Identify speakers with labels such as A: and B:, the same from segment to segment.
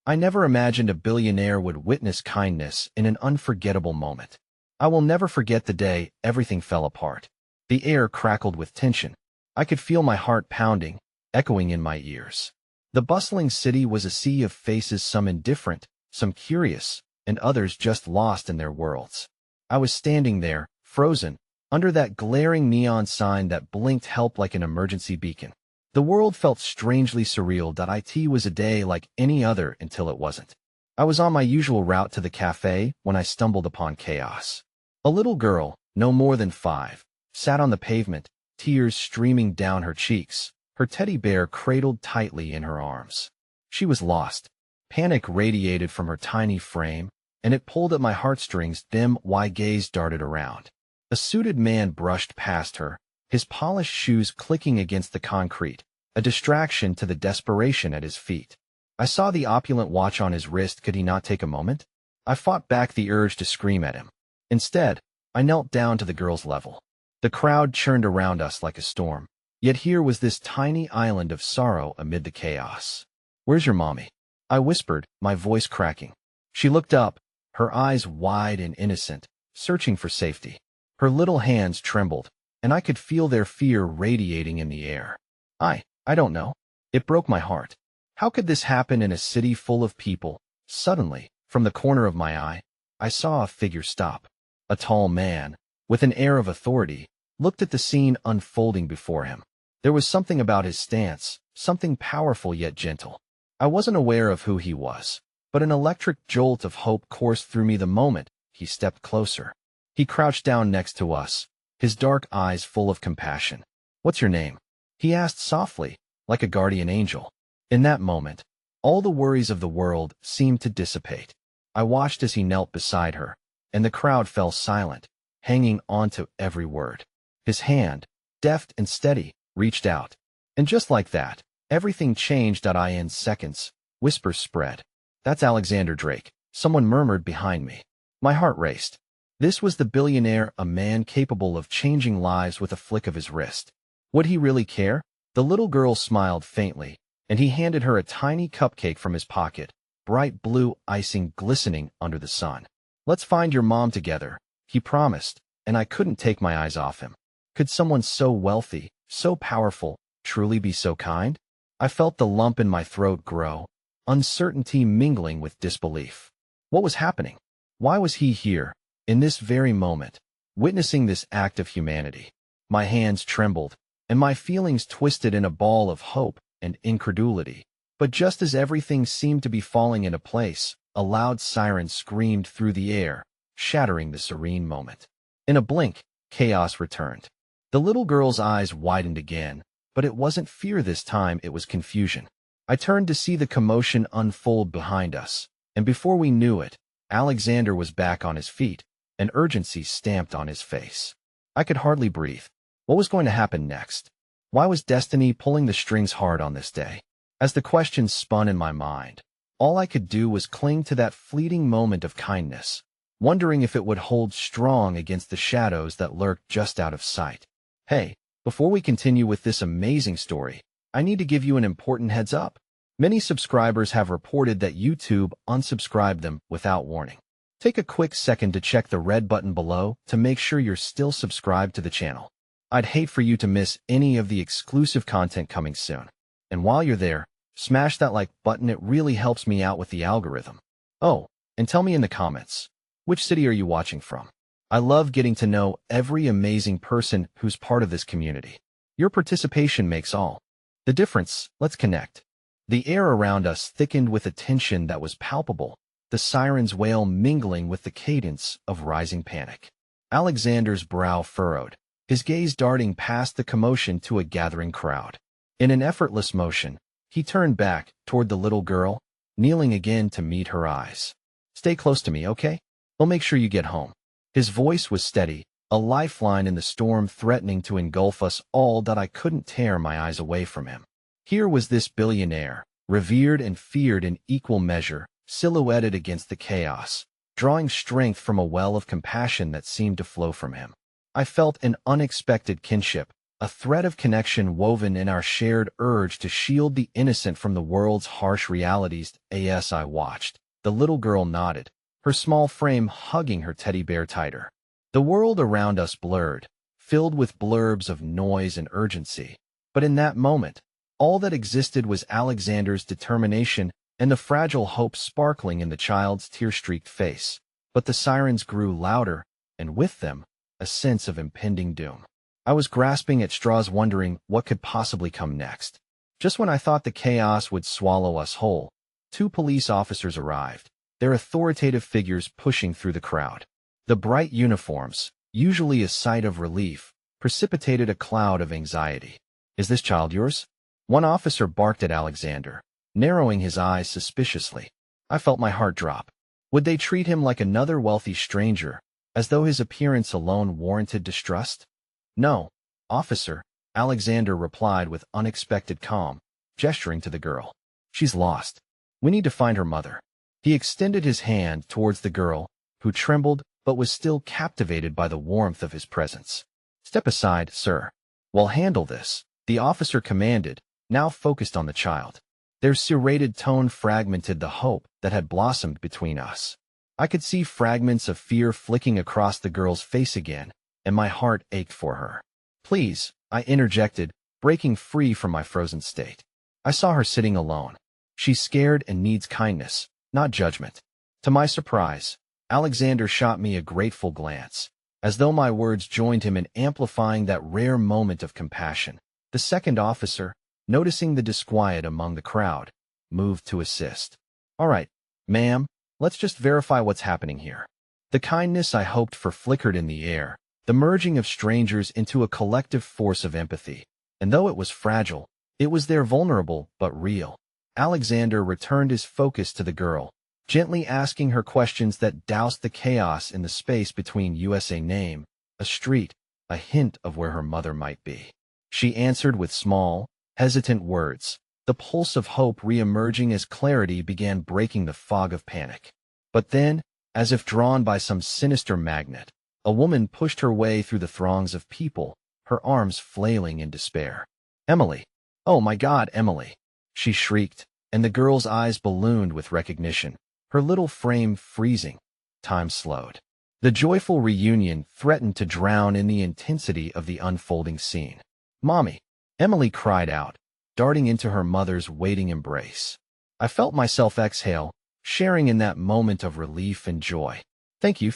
A: I never imagined a billionaire would witness kindness in an unforgettable moment. I will never forget the day everything fell apart. The air crackled with tension. I could feel my heart pounding, echoing in my ears. The bustling city was a sea of faces, some indifferent, some curious, and others just lost in their worlds. I was standing there, frozen, under that glaring neon sign that blinked help like an emergency beacon. The world felt strangely surreal. It was a day like any other until it wasn't. I was on my usual route to the cafe when I stumbled upon chaos. A little girl, no more than 5, sat on the pavement, tears streaming down her cheeks, her teddy bear cradled tightly in her arms. She was lost. Panic radiated from her tiny frame, and it pulled at my heartstrings. Dim, wide gaze darted around. A suited man brushed past her, his polished shoes clicking against the concrete, a distraction to the desperation at his feet. I saw the opulent watch on his wrist. Could he not take a moment? I fought back the urge to scream at him. Instead, I knelt down to the girl's level. The crowd churned around us like a storm. Yet here was this tiny island of sorrow amid the chaos. "Where's your mommy?" I whispered, my voice cracking. She looked up, her eyes wide and innocent, searching for safety. Her little hands trembled, and I could feel their fear radiating in the air. I don't know. It broke my heart. How could this happen in a city full of people? Suddenly, from the corner of my eye, I saw a figure stop. A tall man, with an air of authority, looked at the scene unfolding before him. There was something about his stance, something powerful yet gentle. I wasn't aware of who he was, but an electric jolt of hope coursed through me the moment he stepped closer. He crouched down next to us, his dark eyes full of compassion. "What's your name?" he asked softly, like a guardian angel. In that moment, all the worries of the world seemed to dissipate. I watched as he knelt beside her, and the crowd fell silent, hanging on to every word. His hand, deft and steady, reached out. And just like that, everything changed. In seconds, whispers spread. "That's Alexander Drake," someone murmured behind me. My heart raced. This was the billionaire, a man capable of changing lives with a flick of his wrist. Would he really care? The little girl smiled faintly, and he handed her a tiny cupcake from his pocket, bright blue icing glistening under the sun. "Let's find your mom together," he promised, and I couldn't take my eyes off him. Could someone so wealthy, so powerful, truly be so kind? I felt the lump in my throat grow, uncertainty mingling with disbelief. What was happening? Why was he here, in this very moment, witnessing this act of humanity? My hands trembled, and my feelings twisted in a ball of hope and incredulity. But just as everything seemed to be falling into place, a loud siren screamed through the air, shattering the serene moment. In a blink, chaos returned. The little girl's eyes widened again, but it wasn't fear this time, it was confusion. I turned to see the commotion unfold behind us, and before we knew it, Alexander was back on his feet, and urgency stamped on his face. I could hardly breathe. What was going to happen next? Why was destiny pulling the strings hard on this day? As the questions spun in my mind, all I could do was cling to that fleeting moment of kindness, wondering if it would hold strong against the shadows that lurked just out of sight. Hey, before we continue with this amazing story, I need to give you an important heads up. Many subscribers have reported that YouTube unsubscribed them without warning. Take a quick second to check the red button below to make sure you're still subscribed to the channel. I'd hate for you to miss any of the exclusive content coming soon. And while you're there, smash that like button, it really helps me out with the algorithm. Oh, and tell me in the comments, which city are you watching from? I love getting to know every amazing person who's part of this community. Your participation makes all the difference. Let's connect. The air around us thickened with a tension that was palpable, the siren's wail mingling with the cadence of rising panic. Alexander's brow furrowed, his gaze darting past the commotion to a gathering crowd. In an effortless motion, he turned back toward the little girl, kneeling again to meet her eyes. "Stay close to me, okay? We'll make sure you get home." His voice was steady, a lifeline in the storm threatening to engulf us all. I couldn't tear my eyes away from him. Here was this billionaire, revered and feared in equal measure, silhouetted against the chaos, drawing strength from a well of compassion that seemed to flow from him. I felt an unexpected kinship, a thread of connection woven in our shared urge to shield the innocent from the world's harsh realities. As I watched, the little girl nodded, her small frame hugging her teddy bear tighter. The world around us blurred, filled with blurbs of noise and urgency. But in that moment, all that existed was Alexander's determination and the fragile hope sparkling in the child's tear-streaked face. But the sirens grew louder, and with them, a sense of impending doom. I was grasping at straws, wondering what could possibly come next. Just when I thought the chaos would swallow us whole, 2 police officers arrived, their authoritative figures pushing through the crowd. The bright uniforms, usually a sight of relief, precipitated a cloud of anxiety. "Is this child yours?" One officer barked at Alexander, narrowing his eyes suspiciously. I felt my heart drop. Would they treat him like another wealthy stranger, as though his appearance alone warranted distrust? "No, officer," Alexander replied with unexpected calm, gesturing to the girl. "She's lost. We need to find her mother." He extended his hand towards the girl, who trembled but was still captivated by the warmth of his presence. "Step aside, sir. We'll handle this," the officer commanded, now focused on the child. Their serrated tone fragmented the hope that had blossomed between us. I could see fragments of fear flicking across the girl's face again, and my heart ached for her. "Please," I interjected, breaking free from my frozen state. I saw her sitting alone. She's scared and needs kindness, not judgment. To my surprise, Alexander shot me a grateful glance, as though my words joined him in amplifying that rare moment of compassion. The second officer, noticing the disquiet among the crowd, moved to assist. "All right, ma'am, let's just verify what's happening here." The kindness I hoped for flickered in the air, the merging of strangers into a collective force of empathy. And though it was fragile, it was there, vulnerable but real. Alexander returned his focus to the girl, gently asking her questions that doused the chaos in the space between a name, a street, a hint of where her mother might be. She answered with small, hesitant words, the pulse of hope re-emerging as clarity began breaking the fog of panic. But then, as if drawn by some sinister magnet, a woman pushed her way through the throngs of people, her arms flailing in despair. "Emily! Oh my God, Emily!" she shrieked, and the girl's eyes ballooned with recognition, her little frame freezing. Time slowed. The joyful reunion threatened to drown in the intensity of the unfolding scene. "Mommy!" Emily cried out, darting into her mother's waiting embrace. I felt myself exhale, sharing in that moment of relief and joy. Thank you.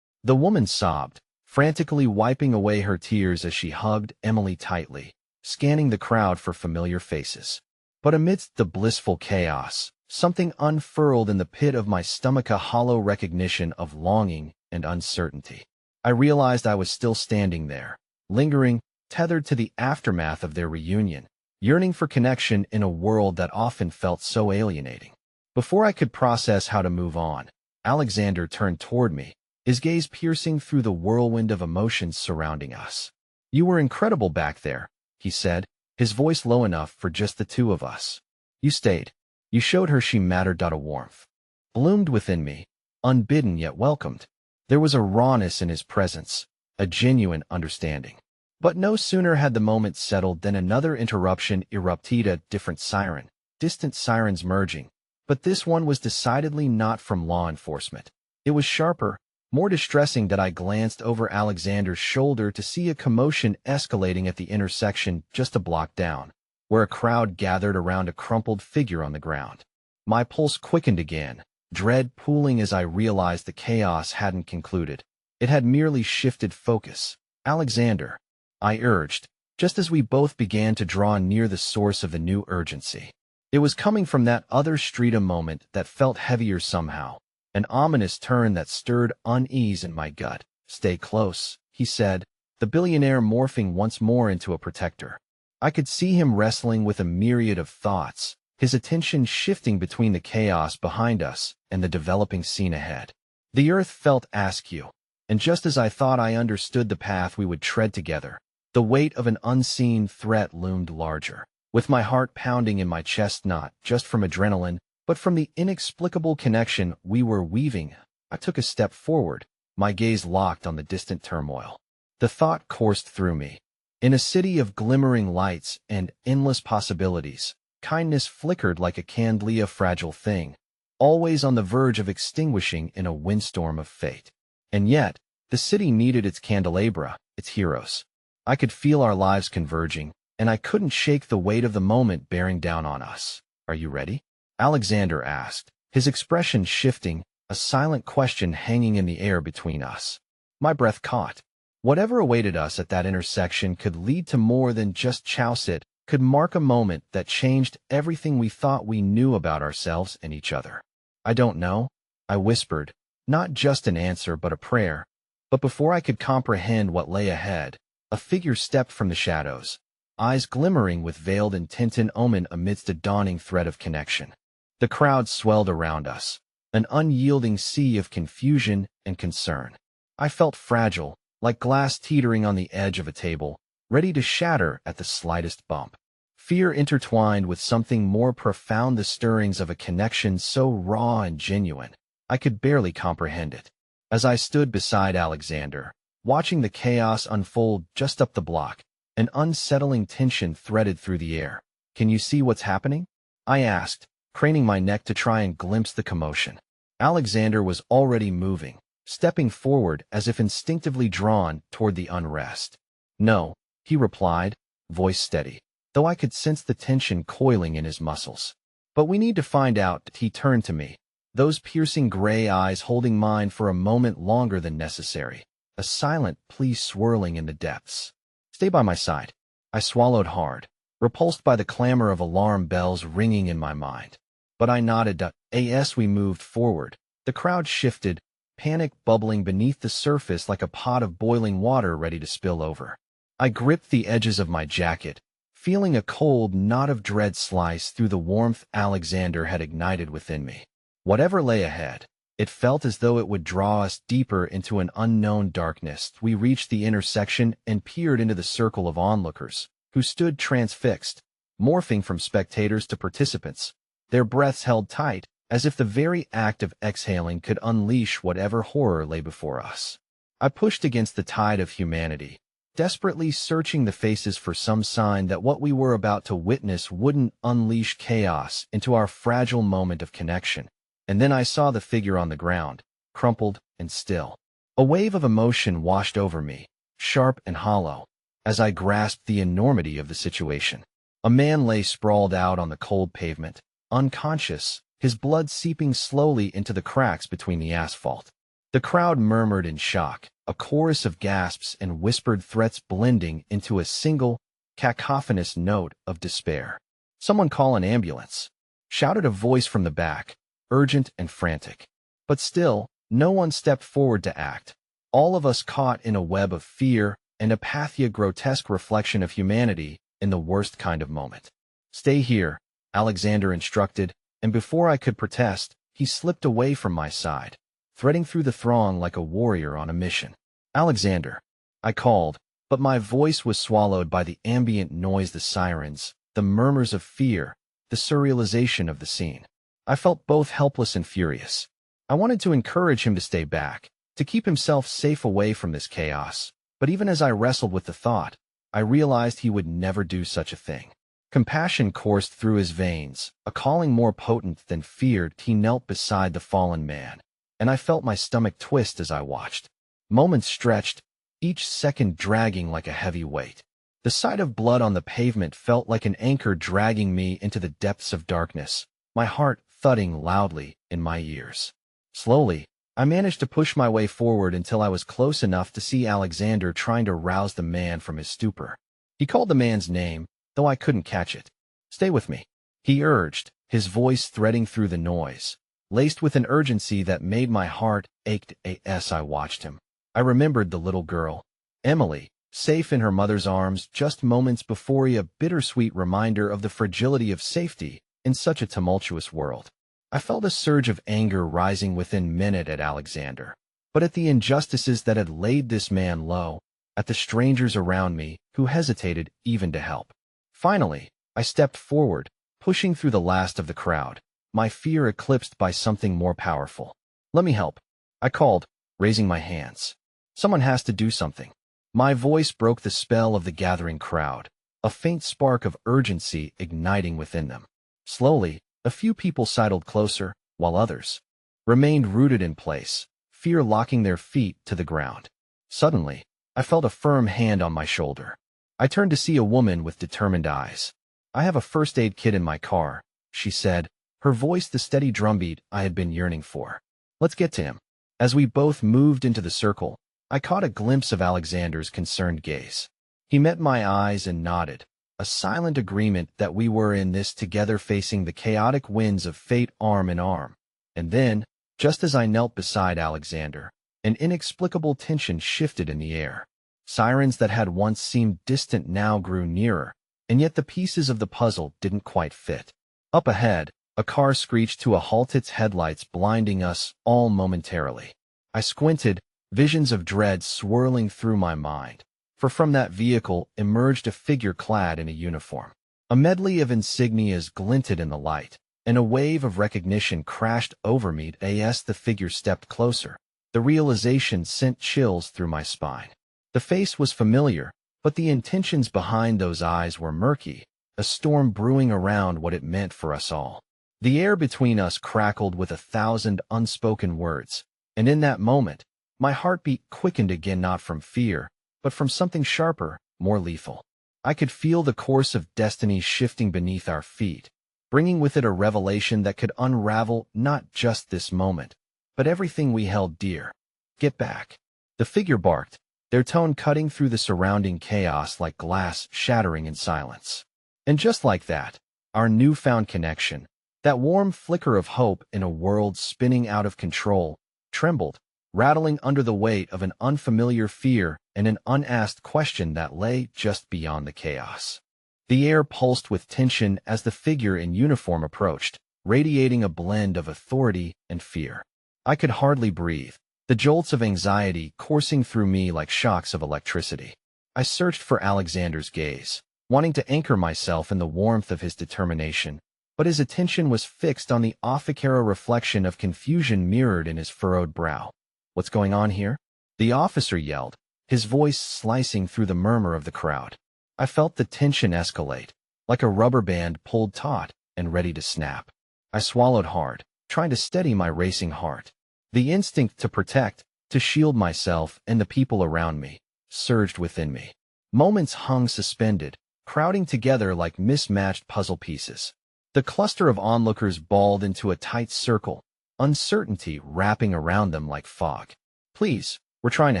A: The woman sobbed, frantically wiping away her tears as she hugged Emily tightly, scanning the crowd for familiar faces. But amidst the blissful chaos, something unfurled in the pit of my stomach, a hollow recognition of longing and uncertainty. I realized I was still standing there, lingering, tethered to the aftermath of their reunion, yearning for connection in a world that often felt so alienating. Before I could process how to move on, Alexander turned toward me, his gaze piercing through the whirlwind of emotions surrounding us. "You were incredible back there," he said, his voice low enough for just the two of us. "You stayed. You showed her she mattered." A warmth bloomed within me, unbidden yet welcomed. There was a rawness in his presence, a genuine understanding. But no sooner had the moment settled than another interruption erupted, a different siren, distant sirens merging. But this one was decidedly not from law enforcement. It was sharper, more distressing that I glanced over Alexander's shoulder to see a commotion escalating at the intersection just a block down, where a crowd gathered around a crumpled figure on the ground. My pulse quickened again, dread pooling as I realized the chaos hadn't concluded. It had merely shifted focus. "Alexander," I urged, just as we both began to draw near the source of the new urgency. It was coming from that other street, a moment that felt heavier somehow, an ominous turn that stirred unease in my gut. "Stay close," he said, the billionaire morphing once more into a protector. I could see him wrestling with a myriad of thoughts, his attention shifting between the chaos behind us and the developing scene ahead. The earth felt askew, and just as I thought I understood the path we would tread together, the weight of an unseen threat loomed larger. With my heart pounding in my chest, not just from adrenaline, but from the inexplicable connection we were weaving, I took a step forward, my gaze locked on the distant turmoil. The thought coursed through me. In a city of glimmering lights and endless possibilities, kindness flickered like a candle, a fragile thing, always on the verge of extinguishing in a windstorm of fate. And yet, the city needed its candelabra, its heroes. I could feel our lives converging, and I couldn't shake the weight of the moment bearing down on us. "Are you ready?" Alexander asked, his expression shifting, a silent question hanging in the air between us. My breath caught. Whatever awaited us at that intersection could lead to more than just Chowsit, could mark a moment that changed everything we thought we knew about ourselves and each other. "I don't know," I whispered, not just an answer but a prayer. But before I could comprehend what lay ahead, a figure stepped from the shadows, eyes glimmering with veiled intent and omen amidst a dawning thread of connection. The crowd swelled around us, an unyielding sea of confusion and concern. I felt fragile, like glass teetering on the edge of a table, ready to shatter at the slightest bump. Fear intertwined with something more profound, the stirrings of a connection so raw and genuine, I could barely comprehend it. As I stood beside Alexander, watching the chaos unfold just up the block, an unsettling tension threaded through the air. "Can you see what's happening?" I asked, craning my neck to try and glimpse the commotion. Alexander was already moving, stepping forward as if instinctively drawn toward the unrest. "No," he replied, voice steady, though I could sense the tension coiling in his muscles. "But we need to find out." He turned to me, those piercing gray eyes holding mine for a moment longer than necessary, a silent plea swirling in the depths. "Stay by my side." I swallowed hard, repulsed by the clamor of alarm bells ringing in my mind. But I nodded. As we moved forward, the crowd shifted, panic bubbling beneath the surface like a pot of boiling water ready to spill over. I gripped the edges of my jacket, feeling a cold knot of dread slice through the warmth Alexander had ignited within me. Whatever lay ahead, it felt as though it would draw us deeper into an unknown darkness. We reached the intersection and peered into the circle of onlookers, who stood transfixed, morphing from spectators to participants, their breaths held tight, as if the very act of exhaling could unleash whatever horror lay before us. I pushed against the tide of humanity, desperately searching the faces for some sign that what we were about to witness wouldn't unleash chaos into our fragile moment of connection. And then I saw the figure on the ground, crumpled and still. A wave of emotion washed over me, sharp and hollow, as I grasped the enormity of the situation. A man lay sprawled out on the cold pavement, unconscious, his blood seeping slowly into the cracks between the asphalt. The crowd murmured in shock, a chorus of gasps and whispered threats blending into a single, cacophonous note of despair. "Someone call an ambulance," shouted a voice from the back, urgent and frantic. But still, no one stepped forward to act. All of us caught in a web of fear and apathy, a grotesque reflection of humanity in the worst kind of moment. "Stay here," Alexander instructed, and before I could protest, he slipped away from my side, threading through the throng like a warrior on a mission. "Alexander," I called, but my voice was swallowed by the ambient noise, the sirens, the murmurs of fear, the surrealization of the scene. I felt both helpless and furious. I wanted to encourage him to stay back, to keep himself safe away from this chaos, but even as I wrestled with the thought, I realized he would never do such a thing. Compassion coursed through his veins, a calling more potent than fear. He knelt beside the fallen man, and I felt my stomach twist as I watched. Moments stretched, each second dragging like a heavy weight. The sight of blood on the pavement felt like an anchor dragging me into the depths of darkness, my heart thudding loudly in my ears. Slowly, I managed to push my way forward until I was close enough to see Alexander trying to rouse the man from his stupor. He called the man's name, though I couldn't catch it. "Stay with me," he urged, his voice threading through the noise, laced with an urgency that made my heart ache. As I watched him, I remembered the little girl, Emily, safe in her mother's arms just moments before, a bittersweet reminder of the fragility of safety in such a tumultuous world. I felt a surge of anger rising within me at Alexander, but at the injustices that had laid this man low, at the strangers around me who hesitated even to help. Finally, I stepped forward, pushing through the last of the crowd, my fear eclipsed by something more powerful. "Let me help," I called, raising my hands. "Someone has to do something." My voice broke the spell of the gathering crowd, a faint spark of urgency igniting within them. Slowly, a few people sidled closer, while others remained rooted in place, fear locking their feet to the ground. Suddenly, I felt a firm hand on my shoulder. I turned to see a woman with determined eyes. "I have a first aid kit in my car," she said, her voice the steady drumbeat I had been yearning for. "Let's get to him." As we both moved into the circle, I caught a glimpse of Alexander's concerned gaze. He met my eyes and nodded, a silent agreement that we were in this together, facing the chaotic winds of fate arm in arm. And then, just as I knelt beside Alexander, an inexplicable tension shifted in the air. Sirens that had once seemed distant now grew nearer, and yet the pieces of the puzzle didn't quite fit. Up ahead, a car screeched to a halt, its headlights blinding us all momentarily. I squinted, visions of dread swirling through my mind, for from that vehicle emerged a figure clad in a uniform. A medley of insignias glinted in the light, and a wave of recognition crashed over me as the figure stepped closer. The realization sent chills through my spine. The face was familiar, but the intentions behind those eyes were murky, a storm brewing around what it meant for us all. The air between us crackled with 1,000 unspoken words, and in that moment, my heartbeat quickened again, not from fear, but from something sharper, more lethal. I could feel the course of destiny shifting beneath our feet, bringing with it a revelation that could unravel not just this moment, but everything we held dear. "Get back," the figure barked, their tone cutting through the surrounding chaos like glass shattering in silence. And just like that, our newfound connection, that warm flicker of hope in a world spinning out of control, trembled, rattling under the weight of an unfamiliar fear and an unasked question that lay just beyond the chaos. The air pulsed with tension as the figure in uniform approached, radiating a blend of authority and fear. I could hardly breathe, the jolts of anxiety coursing through me like shocks of electricity. I searched for Alexander's gaze, wanting to anchor myself in the warmth of his determination, but his attention was fixed on the off-camera reflection of confusion mirrored in his furrowed brow. "What's going on here?" the officer yelled, his voice slicing through the murmur of the crowd. I felt the tension escalate, like a rubber band pulled taut and ready to snap. I swallowed hard, trying to steady my racing heart. The instinct to protect, to shield myself and the people around me, surged within me. Moments hung suspended, crowding together like mismatched puzzle pieces. The cluster of onlookers balled into a tight circle, uncertainty wrapping around them like fog. "Please, we're trying to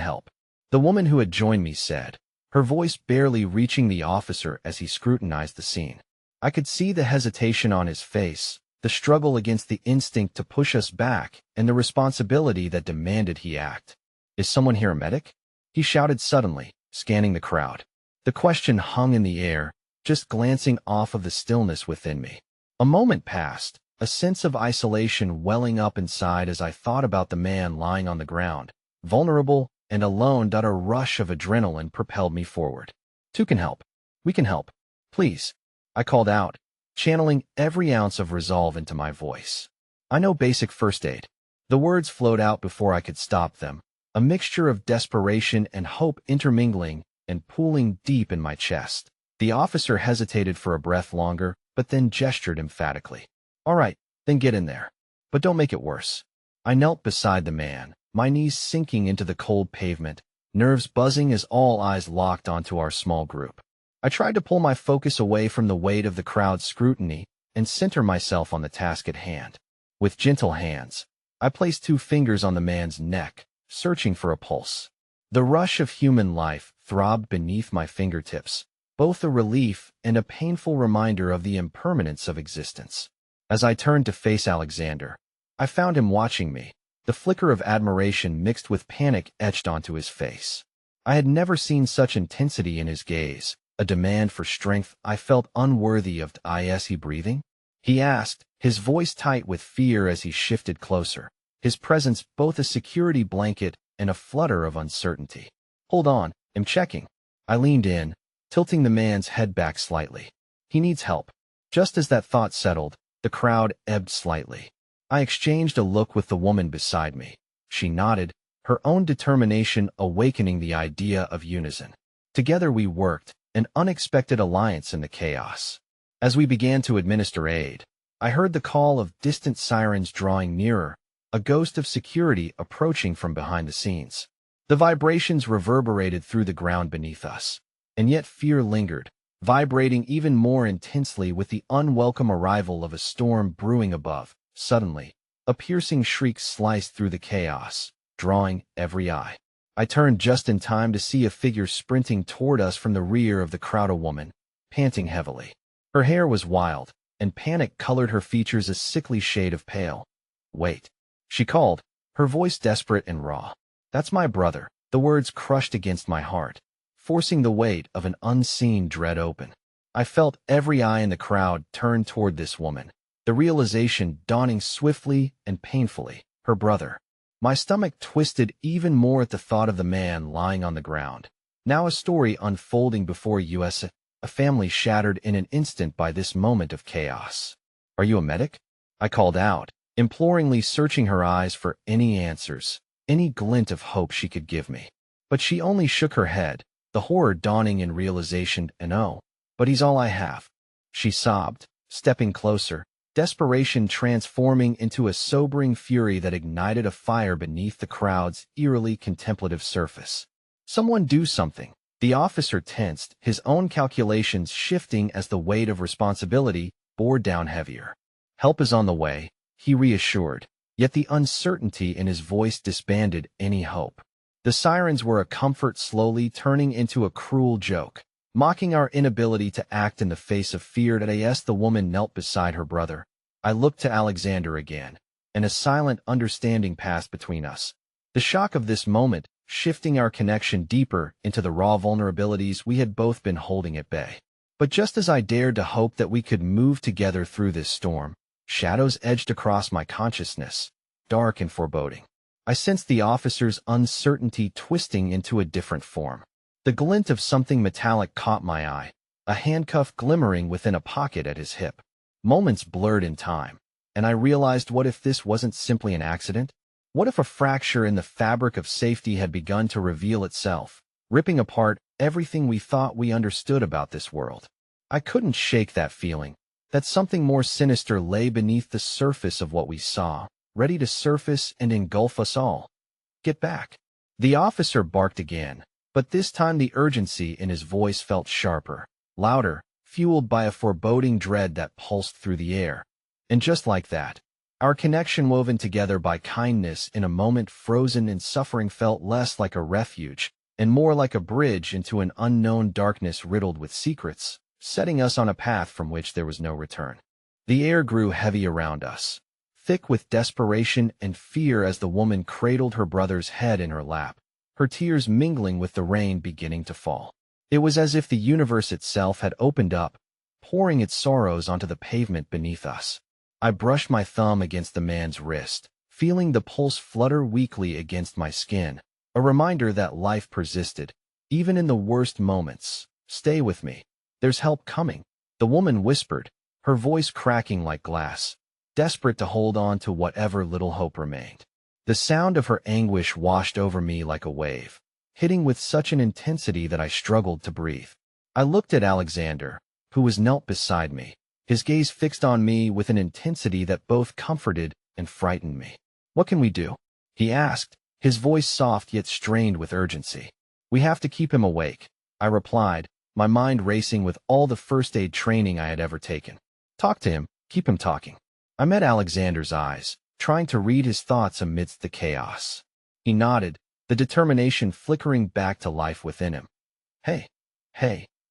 A: help," the woman who had joined me said, her voice barely reaching the officer as he scrutinized the scene. I could see the hesitation on his face, the struggle against the instinct to push us back, and the responsibility that demanded he act. "Is someone here a medic?" he shouted suddenly, scanning the crowd. The question hung in the air, just glancing off of the stillness within me. A moment passed, a sense of isolation welling up inside as I thought about the man lying on the ground, vulnerable and alone. A rush of adrenaline propelled me forward. "Two can help. We can help. Please," I called out, channeling every ounce of resolve into my voice. "I know basic first aid." The words flowed out before I could stop them, a mixture of desperation and hope intermingling and pooling deep in my chest. The officer hesitated for a breath longer, but then gestured emphatically. "All right, then get in there. But don't make it worse." I knelt beside the man, my knees sinking into the cold pavement, nerves buzzing as all eyes locked onto our small group. I tried to pull my focus away from the weight of the crowd's scrutiny and center myself on the task at hand. With gentle hands, I placed 2 fingers on the man's neck, searching for a pulse. The rush of human life throbbed beneath my fingertips, both a relief and a painful reminder of the impermanence of existence. As I turned to face Alexander, I found him watching me, the flicker of admiration mixed with panic etched onto his face. I had never seen such intensity in his gaze, a demand for strength I felt unworthy of. "Is he breathing?" he asked, his voice tight with fear as he shifted closer, his presence both a security blanket and a flutter of uncertainty. "Hold on, I'm checking." I leaned in, tilting the man's head back slightly. "He needs help." Just as that thought settled, the crowd ebbed slightly. I exchanged a look with the woman beside me. She nodded, her own determination awakening the idea of unison. Together we worked, an unexpected alliance in the chaos. As we began to administer aid, I heard the call of distant sirens drawing nearer, a ghost of security approaching from behind the scenes. The vibrations reverberated through the ground beneath us, and yet fear lingered, vibrating even more intensely with the unwelcome arrival of a storm brewing above. Suddenly, a piercing shriek sliced through the chaos, drawing every eye. I turned just in time to see a figure sprinting toward us from the rear of the crowd, a woman, panting heavily. Her hair was wild, and panic colored her features a sickly shade of pale. "Wait," she called, her voice desperate and raw. "That's my brother." The words crushed against my heart, forcing the weight of an unseen dread open. I felt every eye in the crowd turn toward this woman, the realization dawning swiftly and painfully. Her brother. My stomach twisted even more at the thought of the man lying on the ground. Now a story unfolding before us, a family shattered in an instant by this moment of chaos. "Are you a medic?" I called out, imploringly searching her eyes for any answers, any glint of hope she could give me. But she only shook her head, the horror dawning in realization. "And oh, but he's all I have," she sobbed, stepping closer, desperation transforming into a sobering fury that ignited a fire beneath the crowd's eerily contemplative surface. "Someone do something." The officer tensed, his own calculations shifting as the weight of responsibility bore down heavier. "Help is on the way," he reassured, yet the uncertainty in his voice disbanded any hope. The sirens were a comfort slowly turning into a cruel joke, mocking our inability to act in the face of fear. As the woman knelt beside her brother, I looked to Alexander again, and a silent understanding passed between us. The shock of this moment shifting our connection deeper into the raw vulnerabilities we had both been holding at bay. But just as I dared to hope that we could move together through this storm, shadows edged across my consciousness, dark and foreboding. I sensed the officer's uncertainty twisting into a different form. The glint of something metallic caught my eye, a handcuff glimmering within a pocket at his hip. Moments blurred in time, and I realized, what if this wasn't simply an accident? What if a fracture in the fabric of safety had begun to reveal itself, ripping apart everything we thought we understood about this world? I couldn't shake that feeling, that something more sinister lay beneath the surface of what we saw, ready to surface and engulf us all. "Get back!" The officer barked again, but this time the urgency in his voice felt sharper, louder, fueled by a foreboding dread that pulsed through the air. And just like that, our connection, woven together by kindness in a moment frozen in suffering, felt less like a refuge and more like a bridge into an unknown darkness riddled with secrets, setting us on a path from which there was no return. The air grew heavy around us, thick with desperation and fear as the woman cradled her brother's head in her lap, her tears mingling with the rain beginning to fall. It was as if the universe itself had opened up, pouring its sorrows onto the pavement beneath us. I brushed my thumb against the man's wrist, feeling the pulse flutter weakly against my skin, a reminder that life persisted, even in the worst moments. "Stay with me. There's help coming," the woman whispered, her voice cracking like glass, desperate to hold on to whatever little hope remained. The sound of her anguish washed over me like a wave, hitting with such an intensity that I struggled to breathe. I looked at Alexander, who was knelt beside me, his gaze fixed on me with an intensity that both comforted and frightened me. "What can we do?" he asked, his voice soft yet strained with urgency. "We have to keep him awake," I replied, my mind racing with all the first aid training I had ever taken. "Talk to him, keep him talking." I met Alexander's eyes, trying to read his thoughts amidst the chaos. He nodded, the determination flickering back to life within him. Hey,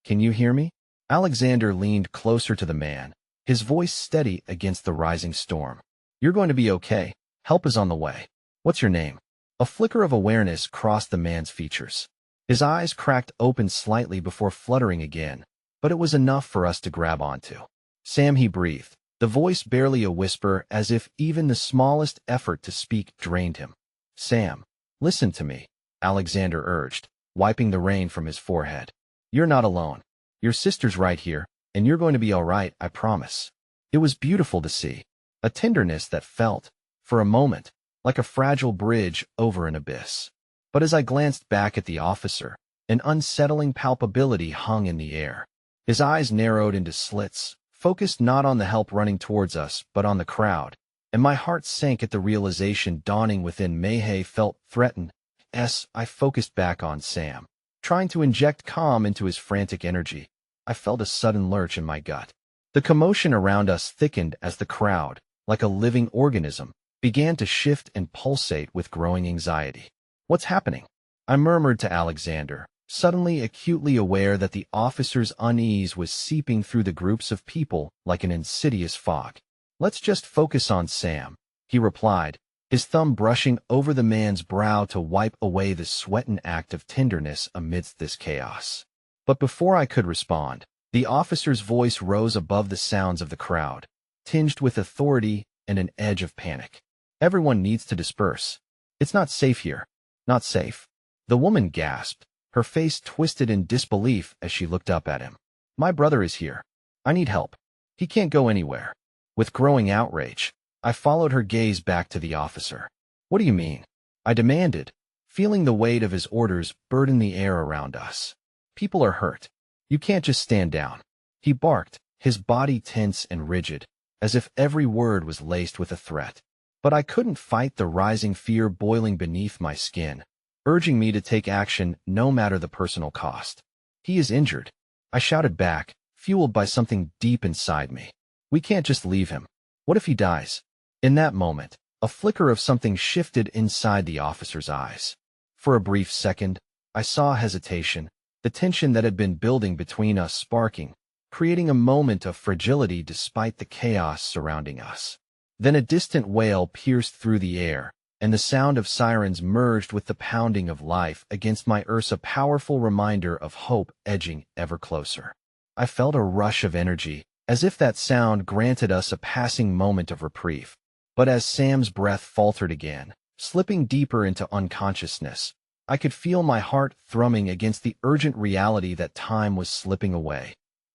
A: can you hear me?" Alexander leaned closer to the man, his voice steady against the rising storm. "You're going to be okay. Help is on the way. What's your name?" A flicker of awareness crossed the man's features. His eyes cracked open slightly before fluttering again, but it was enough for us to grab onto. "Sam," he breathed, the voice barely a whisper, as if even the smallest effort to speak drained him. "Sam, listen to me," Alexander urged, wiping the rain from his forehead. "You're not alone. Your sister's right here, and you're going to be all right, I promise." It was beautiful to see, a tenderness that felt, for a moment, like a fragile bridge over an abyss. But as I glanced back at the officer, an unsettling palpability hung in the air. His eyes narrowed into slits, focused not on the help running towards us, but on the crowd, and my heart sank at the realization dawning within. Mayhay felt threatened. I focused back on Sam, trying to inject calm into his frantic energy. I felt a sudden lurch in my gut. The commotion around us thickened as the crowd, like a living organism, began to shift and pulsate with growing anxiety. "What's happening?" I murmured to Alexander, suddenly acutely aware that the officer's unease was seeping through the groups of people like an insidious fog. "Let's just focus on Sam," he replied, his thumb brushing over the man's brow to wipe away the sweat, an act of tenderness amidst this chaos. But before I could respond, the officer's voice rose above the sounds of the crowd, tinged with authority and an edge of panic. "Everyone needs to disperse. It's not safe here. Not safe." The woman gasped, her face twisted in disbelief as she looked up at him. "My brother is here. I need help. He can't go anywhere." With growing outrage, I followed her gaze back to the officer. "What do you mean?" I demanded, feeling the weight of his orders burden the air around us. "People are hurt. You can't just stand down." He barked, his body tense and rigid, as if every word was laced with a threat. But I couldn't fight the rising fear boiling beneath my skin, urging me to take action no matter the personal cost. "He is injured," I shouted back, fueled by something deep inside me. "We can't just leave him. What if he dies?" In that moment, a flicker of something shifted inside the officer's eyes. For a brief second, I saw hesitation, the tension that had been building between us sparking, creating a moment of fragility despite the chaos surrounding us. Then a distant wail pierced through the air, and the sound of sirens merged with the pounding of life against my ears, a powerful reminder of hope edging ever closer. I felt a rush of energy, as if that sound granted us a passing moment of reprieve. But as Sam's breath faltered again, slipping deeper into unconsciousness, I could feel my heart thrumming against the urgent reality that time was slipping away.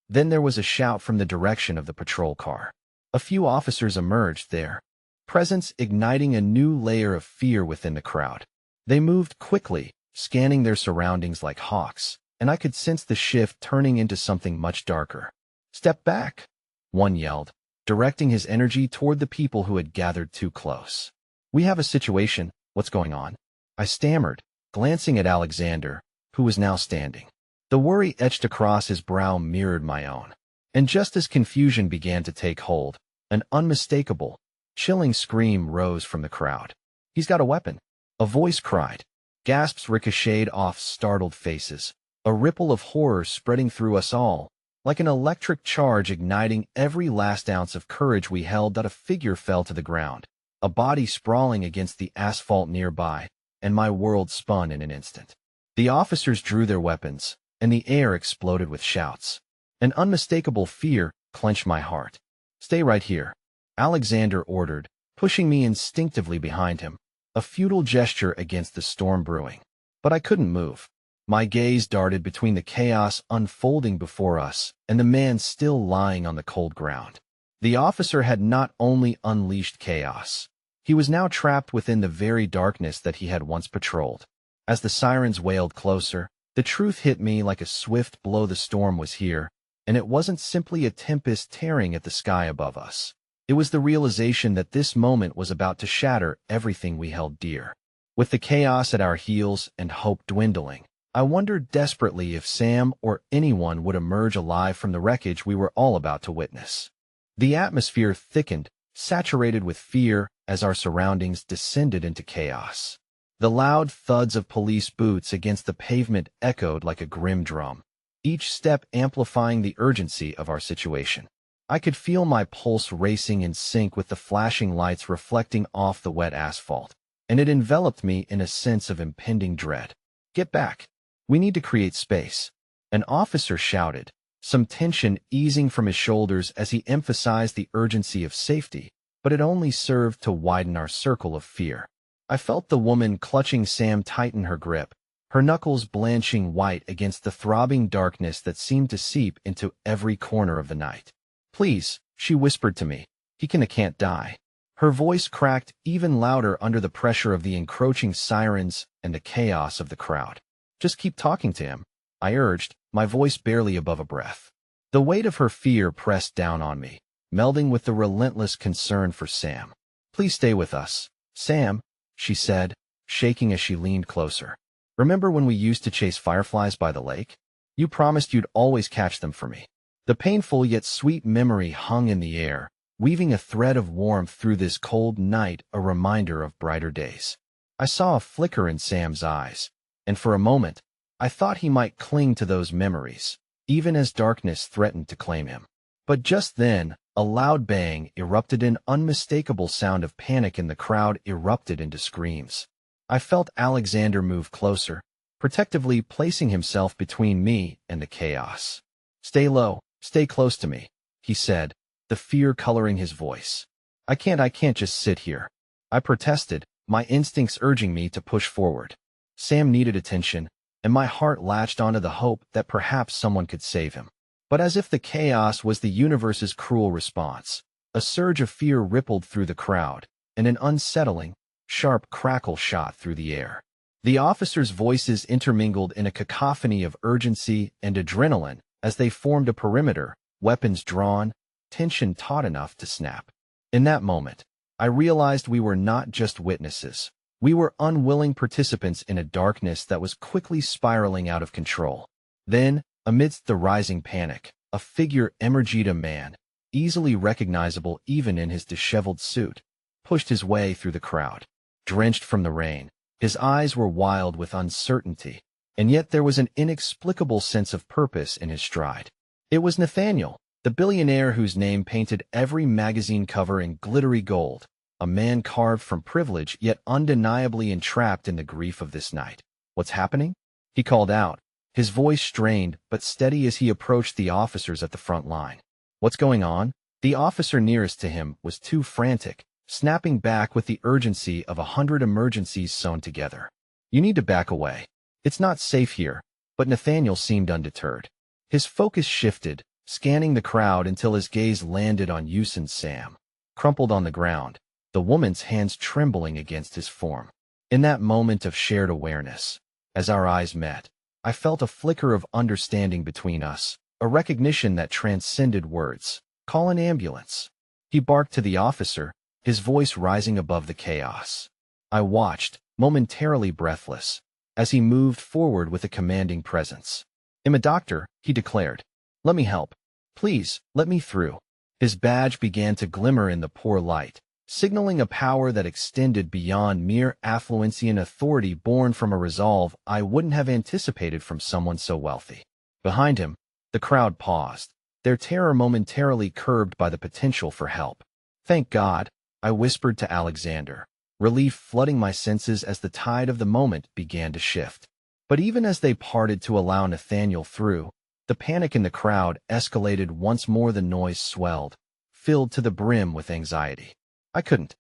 A: Then there was a shout from the direction of the patrol car. A few officers emerged, their presence igniting a new layer of fear within the crowd. They moved quickly, scanning their surroundings like hawks, and I could sense the shift turning into something much darker. "Step back," one yelled, directing his energy toward the people who had gathered too close. "We have a situation. What's going on?" I stammered, glancing at Alexander, who was now standing. The worry etched across his brow mirrored my own. And just as confusion began to take hold, an unmistakable, chilling scream rose from the crowd. "He's got a weapon!" a voice cried. Gasps ricocheted off startled faces, a ripple of horror spreading through us all, like an electric charge igniting every last ounce of courage we held. That a figure fell to the ground, a body sprawling against the asphalt nearby, and my world spun in an instant. The officers drew their weapons, and the air exploded with shouts. An unmistakable fear clenched my heart. "Stay right here," Alexander ordered, pushing me instinctively behind him, a futile gesture against the storm brewing. But I couldn't move. My gaze darted between the chaos unfolding before us and the man still lying on the cold ground. The officer had not only unleashed chaos, he was now trapped within the very darkness that he had once patrolled. As the sirens wailed closer, the truth hit me like a swift blow. The storm was here, and it wasn't simply a tempest tearing at the sky above us. It was the realization that this moment was about to shatter everything we held dear. With the chaos at our heels and hope dwindling, I wondered desperately if Sam or anyone would emerge alive from the wreckage we were all about to witness. The atmosphere thickened, saturated with fear as our surroundings descended into chaos. The loud thuds of police boots against the pavement echoed like a grim drum, each step amplifying the urgency of our situation. I could feel my pulse racing in sync with the flashing lights reflecting off the wet asphalt, and it enveloped me in a sense of impending dread. "Get back. We need to create space," an officer shouted, some tension easing from his shoulders as he emphasized the urgency of safety, but it only served to widen our circle of fear. I felt the woman clutching Sam tighten her grip, her knuckles blanching white against the throbbing darkness that seemed to seep into every corner of the night. "Please," she whispered to me, "he can't die." Her voice cracked even louder under the pressure of the encroaching sirens and the chaos of the crowd. "Just keep talking to him," I urged, my voice barely above a breath. The weight of her fear pressed down on me, melding with the relentless concern for Sam. "Please stay with us, Sam," she said, shaking as she leaned closer. "Remember when we used to chase fireflies by the lake? You promised you'd always catch them for me." The painful yet sweet memory hung in the air, weaving a thread of warmth through this cold night, a reminder of brighter days. I saw a flicker in Sam's eyes, and for a moment, I thought he might cling to those memories, even as darkness threatened to claim him. But just then, a loud bang erupted, an unmistakable sound of panic in the crowd erupted into screams. I felt Alexander move closer, protectively placing himself between me and the chaos. "Stay low, stay close to me," he said, the fear coloring his voice. I can't just sit here," I protested, my instincts urging me to push forward. Sam needed attention, and my heart latched onto the hope that perhaps someone could save him. But as if the chaos was the universe's cruel response, a surge of fear rippled through the crowd, and an unsettling, sharp crackle shot through the air. The officers' voices intermingled in a cacophony of urgency and adrenaline as they formed a perimeter, weapons drawn, tension taut enough to snap. In that moment, I realized we were not just witnesses. We were unwilling participants in a darkness that was quickly spiraling out of control. Then, amidst the rising panic, a figure emerged, a man, easily recognizable even in his disheveled suit, pushed his way through the crowd. Drenched from the rain, his eyes were wild with uncertainty, and yet there was an inexplicable sense of purpose in his stride. It was Nathaniel, the billionaire whose name painted every magazine cover in glittery gold, a man carved from privilege yet undeniably entrapped in the grief of this night. "What's happening?" he called out, his voice strained but steady as he approached the officers at the front line. "What's going on?" The officer nearest to him was too frantic, snapping back with the urgency of 100 emergencies sewn together. "You need to back away. It's not safe here." But Nathaniel seemed undeterred. His focus shifted, scanning the crowd until his gaze landed on Yusin Sam, crumpled on the ground, the woman's hands trembling against his form. In that moment of shared awareness, as our eyes met, I felt a flicker of understanding between us, a recognition that transcended words. "Call an ambulance," he barked to the officer, his voice rising above the chaos. I watched, momentarily breathless, as he moved forward with a commanding presence. "I'm a doctor," he declared. "Let me help. Please, let me through." His badge began to glimmer in the poor light, signaling a power that extended beyond mere affluency and authority born from a resolve I wouldn't have anticipated from someone so wealthy. Behind him, the crowd paused, their terror momentarily curbed by the potential for help. "Thank God," I whispered to Alexander, relief flooding my senses as the tide of the moment began to shift. But even as they parted to allow Nathaniel through, the panic in the crowd escalated once more. The noise swelled, filled to the brim with anxiety. I couldn't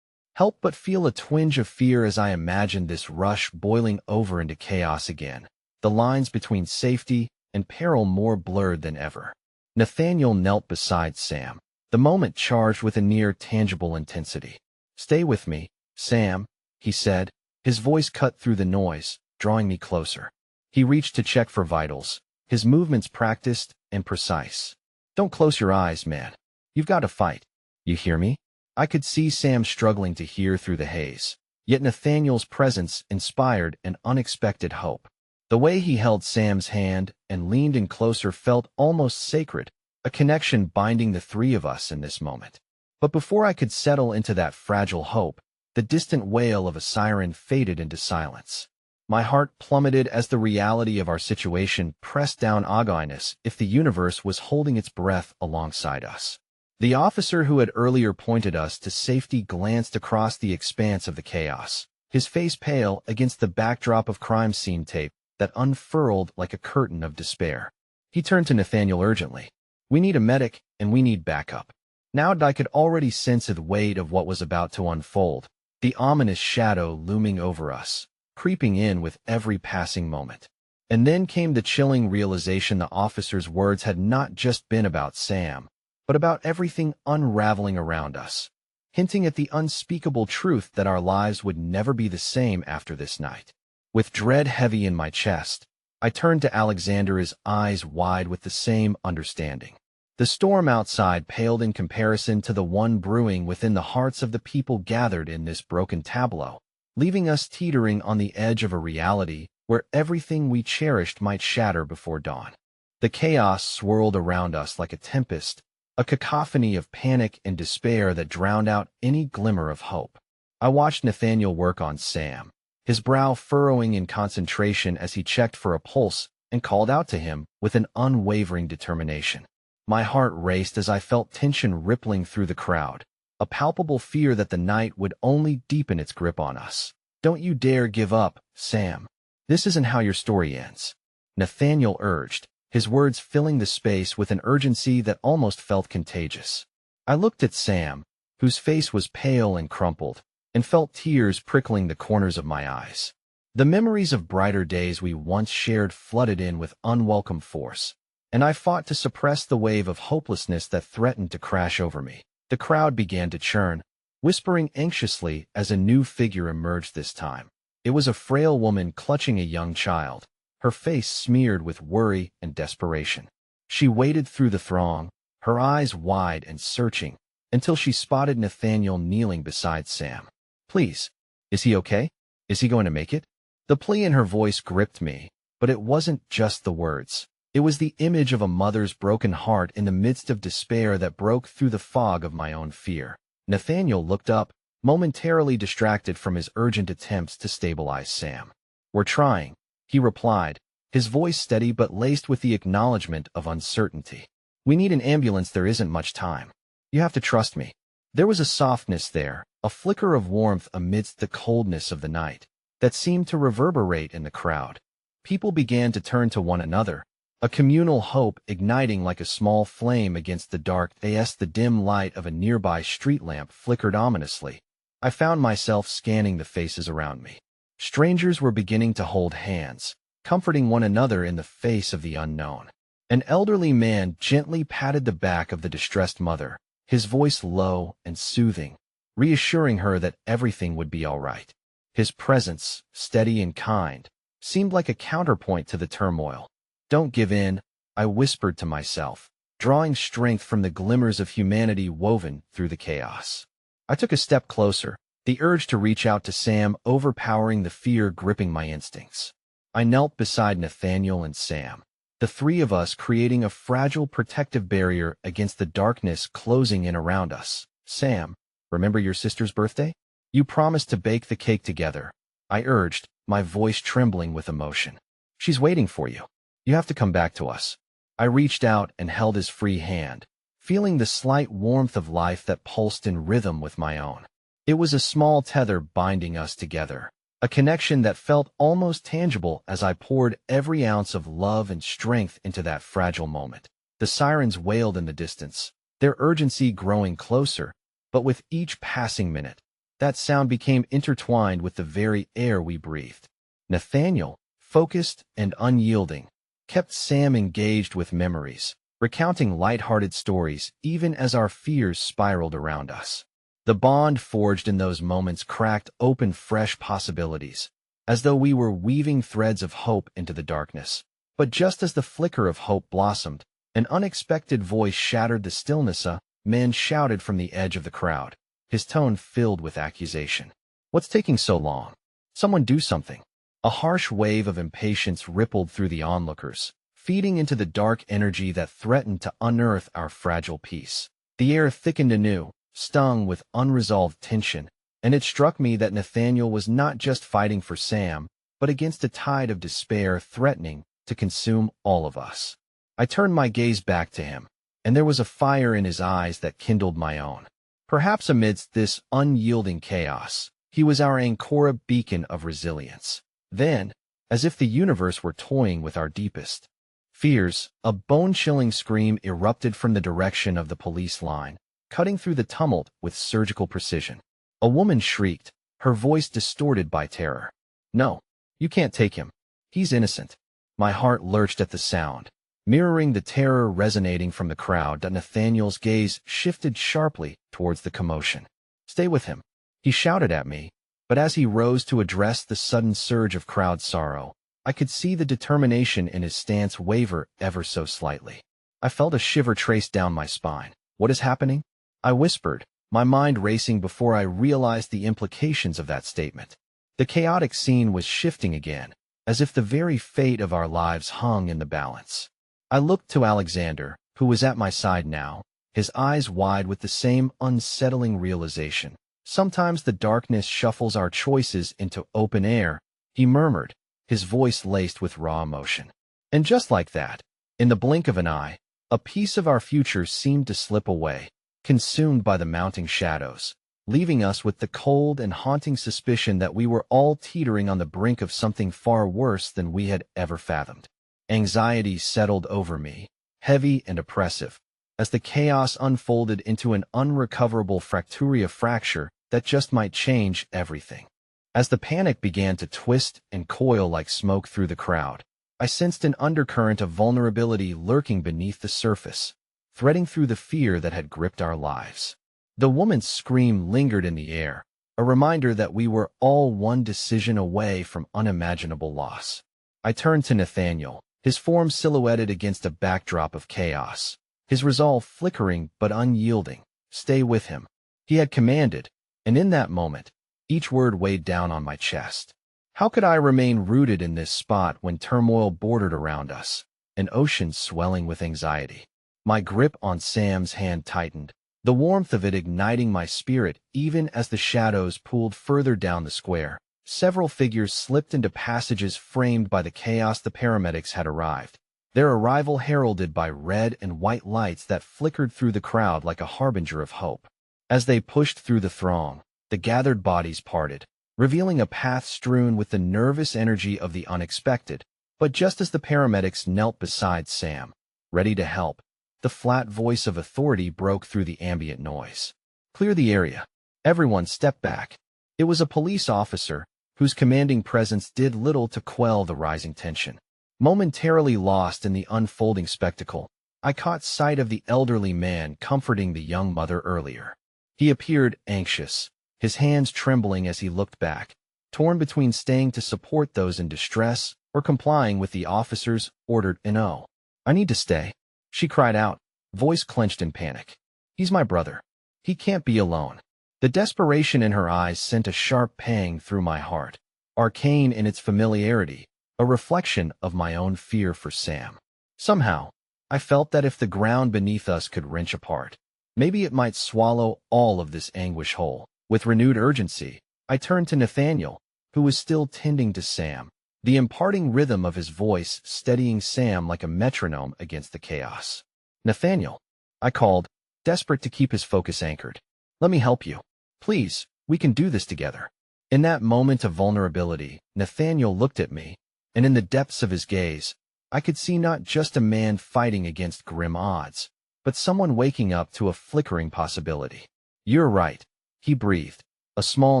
A: help but feel a twinge of fear as I imagined this rush boiling over into chaos again, the lines between safety and peril more blurred than ever. Nathaniel knelt beside Sam, the moment charged with a near tangible intensity. "Stay with me, Sam," he said, his voice cut through the noise, drawing me closer. He reached to check for vitals, his movements practiced and precise. "Don't close your eyes, man. You've got to fight. You hear me?" I could see Sam struggling to hear through the haze, yet Nathaniel's presence inspired an unexpected hope. The way he held Sam's hand and leaned in closer felt almost sacred, a connection binding the three of us in this moment. But before I could settle into that fragile hope, the distant wail of a siren faded into silence. My heart plummeted as the reality of our situation pressed down uneasiness if the universe was holding its breath alongside us. The officer who had earlier pointed us to safety glanced across the expanse of the chaos, his face pale against the backdrop of crime scene tape that unfurled like a curtain of despair. He turned to Nathaniel urgently. "We need a medic, and we need backup." Now I could already sense the weight of what was about to unfold, the ominous shadow looming over us, creeping in with every passing moment. And then came the chilling realization the officer's words had not just been about Sam, but about everything unraveling around us. hinting at the unspeakable truth that our lives would never be the same after this night. With dread heavy in my chest, I turned to Alexander, his eyes wide with the same understanding. The storm outside paled in comparison to the one brewing within the hearts of the people gathered in this broken tableau, leaving us teetering on the edge of a reality where everything we cherished might shatter before dawn. The chaos swirled around us like a tempest, a cacophony of panic and despair that drowned out any glimmer of hope. I watched Nathaniel work on Sam, his brow furrowing in concentration as he checked for a pulse and called out to him with an unwavering determination. My heart raced as I felt tension rippling through the crowd, a palpable fear that the night would only deepen its grip on us. "Don't you dare give up, Sam. This isn't how your story ends," Nathaniel urged, his words filling the space with an urgency that almost felt contagious. I looked at Sam, whose face was pale and crumpled, and felt tears prickling the corners of my eyes. The memories of brighter days we once shared flooded in with unwelcome force, and I fought to suppress the wave of hopelessness that threatened to crash over me. The crowd began to churn, whispering anxiously as a new figure emerged this time. It was a frail woman clutching a young child, her face smeared with worry and desperation. She waded through the throng, her eyes wide and searching, until she spotted Nathaniel kneeling beside Sam. "Please, is he okay? Is he going to make it?" The plea in her voice gripped me, but it wasn't just the words. It was the image of a mother's broken heart in the midst of despair that broke through the fog of my own fear. Nathaniel looked up, momentarily distracted from his urgent attempts to stabilize Sam. "We're trying," he replied, his voice steady but laced with the acknowledgement of uncertainty. "We need an ambulance. There isn't much time. You have to trust me." There was a softness there, a flicker of warmth amidst the coldness of the night, that seemed to reverberate in the crowd. People began to turn to one another, a communal hope igniting like a small flame against the dark as the dim light of a nearby street lamp flickered ominously. I found myself scanning the faces around me. Strangers were beginning to hold hands, comforting one another in the face of the unknown. An elderly man gently patted the back of the distressed mother, his voice low and soothing, reassuring her that everything would be all right. His presence, steady and kind, seemed like a counterpoint to the turmoil. "Don't give in," I whispered to myself, drawing strength from the glimmers of humanity woven through the chaos. I took a step closer, the urge to reach out to Sam overpowering the fear gripping my instincts. I knelt beside Nathaniel and Sam, the three of us creating a fragile protective barrier against the darkness closing in around us. "Sam, remember your sister's birthday? You promised to bake the cake together," I urged, my voice trembling with emotion. "She's waiting for you. You have to come back to us." I reached out and held his free hand, feeling the slight warmth of life that pulsed in rhythm with my own. It was a small tether binding us together, a connection that felt almost tangible as I poured every ounce of love and strength into that fragile moment. The sirens wailed in the distance, their urgency growing closer, but with each passing minute, that sound became intertwined with the very air we breathed. Nathaniel, focused and unyielding, kept Sam engaged with memories, recounting light-hearted stories even as our fears spiraled around us. The bond forged in those moments cracked open fresh possibilities, as though we were weaving threads of hope into the darkness. But just as the flicker of hope blossomed, an unexpected voice shattered the stillness. A man shouted from the edge of the crowd, his tone filled with accusation. "What's taking so long? Someone do something." A harsh wave of impatience rippled through the onlookers, feeding into the dark energy that threatened to unearth our fragile peace. The air thickened anew, stung with unresolved tension, and it struck me that Nathaniel was not just fighting for Sam, but against a tide of despair threatening to consume all of us. I turned my gaze back to him, and there was a fire in his eyes that kindled my own. Perhaps amidst this unyielding chaos, he was our Ancora beacon of resilience. Then, as if the universe were toying with our deepest fears, a bone-chilling scream erupted from the direction of the police line, cutting through the tumult with surgical precision. A woman shrieked, her voice distorted by terror. "No, you can't take him. He's innocent." My heart lurched at the sound, mirroring the terror resonating from the crowd. Nathaniel's gaze shifted sharply towards the commotion. Stay with him. He shouted at me, but as he rose to address the sudden surge of crowd sorrow, I could see the determination in his stance waver ever so slightly. I felt a shiver trace down my spine. What is happening? I whispered, my mind racing before I realized the implications of that statement. The chaotic scene was shifting again, as if the very fate of our lives hung in the balance. I looked to Alexander, who was at my side now, his eyes wide with the same unsettling realization. Sometimes the darkness shuffles our choices into open air, he murmured, his voice laced with raw emotion. And just like that, in the blink of an eye, a piece of our future seemed to slip away, consumed by the mounting shadows, leaving us with the cold and haunting suspicion that we were all teetering on the brink of something far worse than we had ever fathomed. Anxiety settled over me, heavy and oppressive, as the chaos unfolded into an unrecoverable fracturia fracture that just might change everything. As the panic began to twist and coil like smoke through the crowd, I sensed an undercurrent of vulnerability lurking beneath the surface, threading through the fear that had gripped our lives. The woman's scream lingered in the air, a reminder that we were all one decision away from unimaginable loss. I turned to Nathaniel, his form silhouetted against a backdrop of chaos, his resolve flickering but unyielding. Stay with him, he had commanded, and in that moment, each word weighed down on my chest. How could I remain rooted in this spot when turmoil bordered around us, an ocean swelling with anxiety? My grip on Sam's hand tightened, the warmth of it igniting my spirit even as the shadows pulled further down the square. Several figures slipped into passages framed by the chaos. The paramedics had arrived, their arrival heralded by red and white lights that flickered through the crowd like a harbinger of hope. As they pushed through the throng, the gathered bodies parted, revealing a path strewn with the nervous energy of the unexpected. But just as the paramedics knelt beside Sam, ready to help, the flat voice of authority broke through the ambient noise. Clear the area. Everyone step back. It was a police officer, whose commanding presence did little to quell the rising tension. Momentarily lost in the unfolding spectacle, I caught sight of the elderly man comforting the young mother earlier. He appeared anxious, his hands trembling as he looked back, torn between staying to support those in distress or complying with the officer's ordered "No, I need to stay," she cried out, voice clenched in panic. "He's my brother. He can't be alone." The desperation in her eyes sent a sharp pang through my heart, arcane in its familiarity, a reflection of my own fear for Sam. Somehow, I felt that if the ground beneath us could wrench apart, maybe it might swallow all of this anguish whole. With renewed urgency, I turned to Nathaniel, who was still tending to Sam, the imparting rhythm of his voice steadying Sam like a metronome against the chaos. "Nathaniel," I called, desperate to keep his focus anchored. "Let me help you. Please, we can do this together." In that moment of vulnerability, Nathaniel looked at me, and in the depths of his gaze, I could see not just a man fighting against grim odds, but someone waking up to a flickering possibility. "You're right," he breathed, a small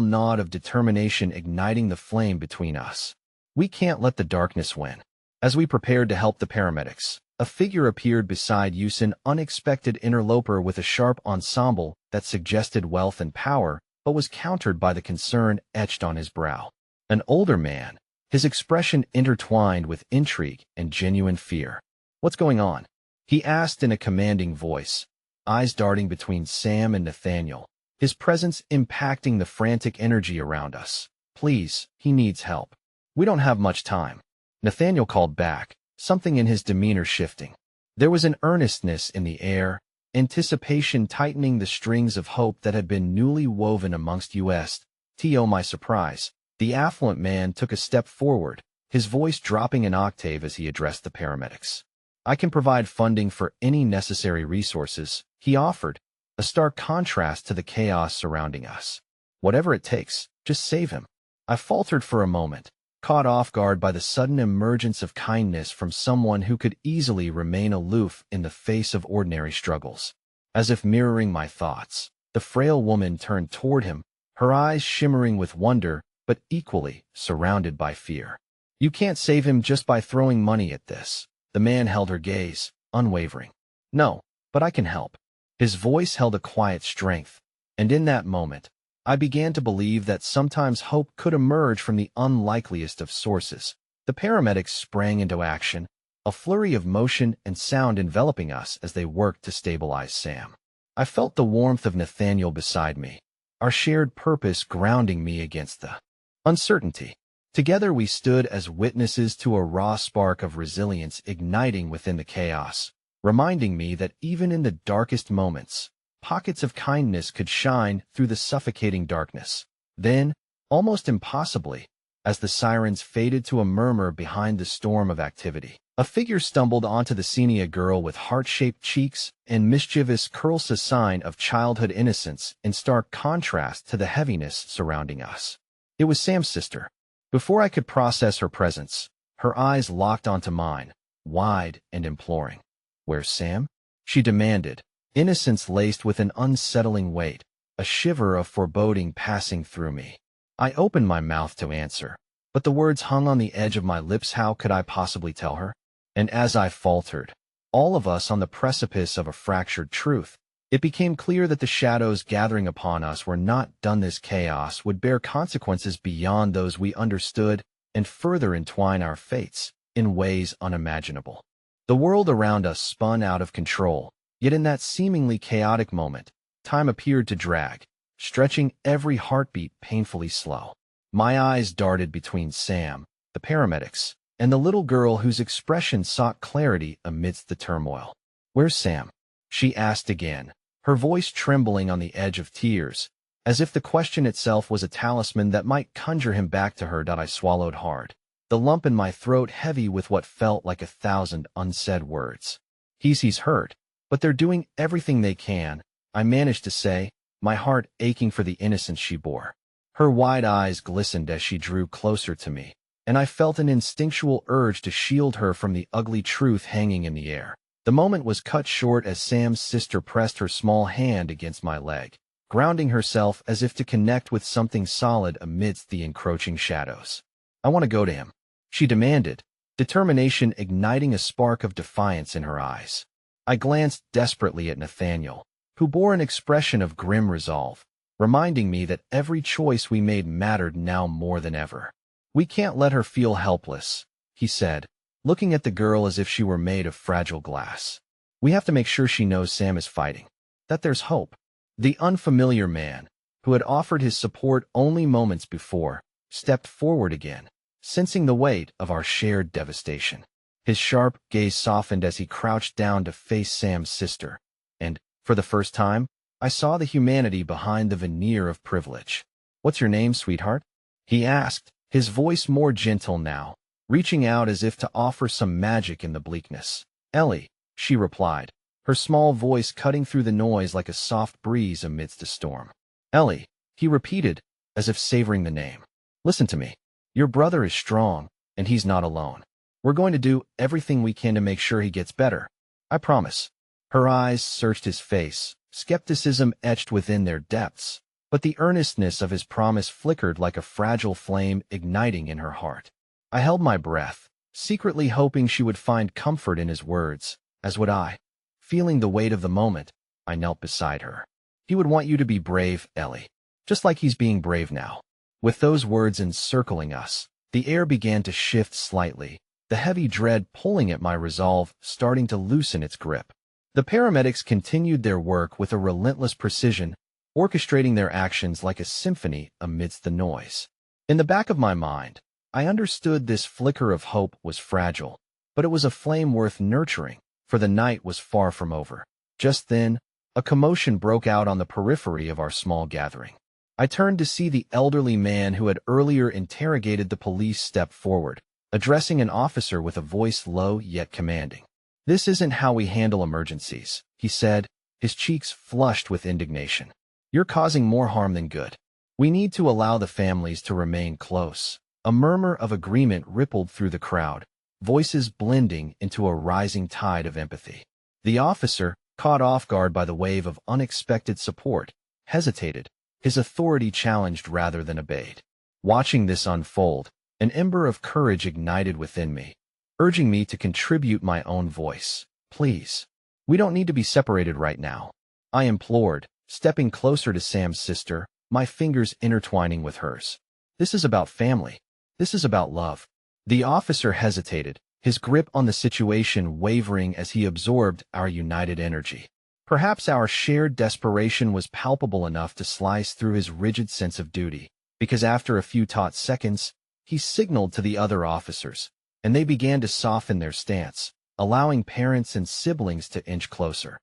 A: nod of determination igniting the flame between us. "We can't let the darkness win." As we prepared to help the paramedics, a figure appeared beside us, an unexpected interloper with a sharp ensemble that suggested wealth and power, but was countered by the concern etched on his brow. An older man, his expression intertwined with intrigue and genuine fear. "What's going on?" he asked in a commanding voice, eyes darting between Sam and Nathaniel, his presence impacting the frantic energy around us. "Please, he needs help. We don't have much time," Nathaniel called back, something in his demeanor shifting. There was an earnestness in the air, anticipation tightening the strings of hope that had been newly woven amongst us. To my surprise, the affluent man took a step forward, his voice dropping an octave as he addressed the paramedics. "I can provide funding for any necessary resources," he offered, a stark contrast to the chaos surrounding us. "Whatever it takes, just save him." I faltered for a moment, caught off guard by the sudden emergence of kindness from someone who could easily remain aloof in the face of ordinary struggles. As if mirroring my thoughts, the frail woman turned toward him, her eyes shimmering with wonder, but equally surrounded by fear. "You can't save him just by throwing money at this." The man held her gaze, unwavering. "No, but I can help." His voice held a quiet strength, and in that moment, I began to believe that sometimes hope could emerge from the unlikeliest of sources. The paramedics sprang into action, a flurry of motion and sound enveloping us as they worked to stabilize Sam. I felt the warmth of Nathaniel beside me, our shared purpose grounding me against the uncertainty. Together we stood as witnesses to a raw spark of resilience igniting within the chaos, reminding me that even in the darkest moments, pockets of kindness could shine through the suffocating darkness. Then, almost impossibly, as the sirens faded to a murmur behind the storm of activity, a figure stumbled onto the scene, a girl with heart-shaped cheeks and mischievous curls, a sign of childhood innocence in stark contrast to the heaviness surrounding us. It was Sam's sister. Before I could process her presence, her eyes locked onto mine, wide and imploring. "Where's Sam?" she demanded, innocence laced with an unsettling weight, a shiver of foreboding passing through me. I opened my mouth to answer, but the words hung on the edge of my lips. How could I possibly tell her? And as I faltered, all of us on the precipice of a fractured truth, it became clear that the shadows gathering upon us were not done. This chaos would bear consequences beyond those we understood and further entwine our fates in ways unimaginable. The world around us spun out of control, yet in that seemingly chaotic moment, time appeared to drag, stretching every heartbeat painfully slow. My eyes darted between Sam, the paramedics, and the little girl whose expression sought clarity amidst the turmoil. "Where's Sam?" she asked again, her voice trembling on the edge of tears, as if the question itself was a talisman that might conjure him back to her. I swallowed hard, the lump in my throat heavy with what felt like 1,000 unsaid words. He's hurt, but they're doing everything they can," I managed to say, my heart aching for the innocence she bore. Her wide eyes glistened as she drew closer to me, and I felt an instinctual urge to shield her from the ugly truth hanging in the air. The moment was cut short as Sam's sister pressed her small hand against my leg, grounding herself as if to connect with something solid amidst the encroaching shadows. "I want to go to him," she demanded, determination igniting a spark of defiance in her eyes. I glanced desperately at Nathaniel, who bore an expression of grim resolve, reminding me that every choice we made mattered now more than ever. "We can't let her feel helpless," he said, looking at the girl as if she were made of fragile glass. "We have to make sure she knows Sam is fighting, that there's hope." The unfamiliar man, who had offered his support only moments before, stepped forward again, sensing the weight of our shared devastation. His sharp gaze softened as he crouched down to face Sam's sister, and, for the first time, I saw the humanity behind the veneer of privilege. "What's your name, sweetheart?" he asked, his voice more gentle now, reaching out as if to offer some magic in the bleakness. "Ellie," she replied, her small voice cutting through the noise like a soft breeze amidst a storm. "Ellie," he repeated, as if savoring the name. "Listen to me. Your brother is strong, and he's not alone. We're going to do everything we can to make sure he gets better. I promise." Her eyes searched his face, skepticism etched within their depths, but the earnestness of his promise flickered like a fragile flame igniting in her heart. I held my breath, secretly hoping she would find comfort in his words, as would I. Feeling the weight of the moment, I knelt beside her. "He would want you to be brave, Ellie, just like he's being brave now." With those words encircling us, the air began to shift slightly, the heavy dread pulling at my resolve, starting to loosen its grip. The paramedics continued their work with a relentless precision, orchestrating their actions like a symphony amidst the noise. In the back of my mind, I understood this flicker of hope was fragile, but it was a flame worth nurturing, for the night was far from over. Just then, a commotion broke out on the periphery of our small gathering. I turned to see the elderly man who had earlier interrogated the police step forward, addressing an officer with a voice low yet commanding. "This isn't how we handle emergencies," he said, his cheeks flushed with indignation. "You're causing more harm than good. We need to allow the families to remain close." A murmur of agreement rippled through the crowd, voices blending into a rising tide of empathy. The officer, caught off guard by the wave of unexpected support, hesitated, his authority challenged rather than obeyed. Watching this unfold, an ember of courage ignited within me, urging me to contribute my own voice. "Please, we don't need to be separated right now," I implored, stepping closer to Sam's sister, my fingers intertwining with hers. This is about family. This is about love. The officer hesitated, his grip on the situation wavering as he absorbed our united energy. Perhaps our shared desperation was palpable enough to slice through his rigid sense of duty, because after a few taut seconds, he signaled to the other officers, and they began to soften their stance, allowing parents and siblings to inch closer.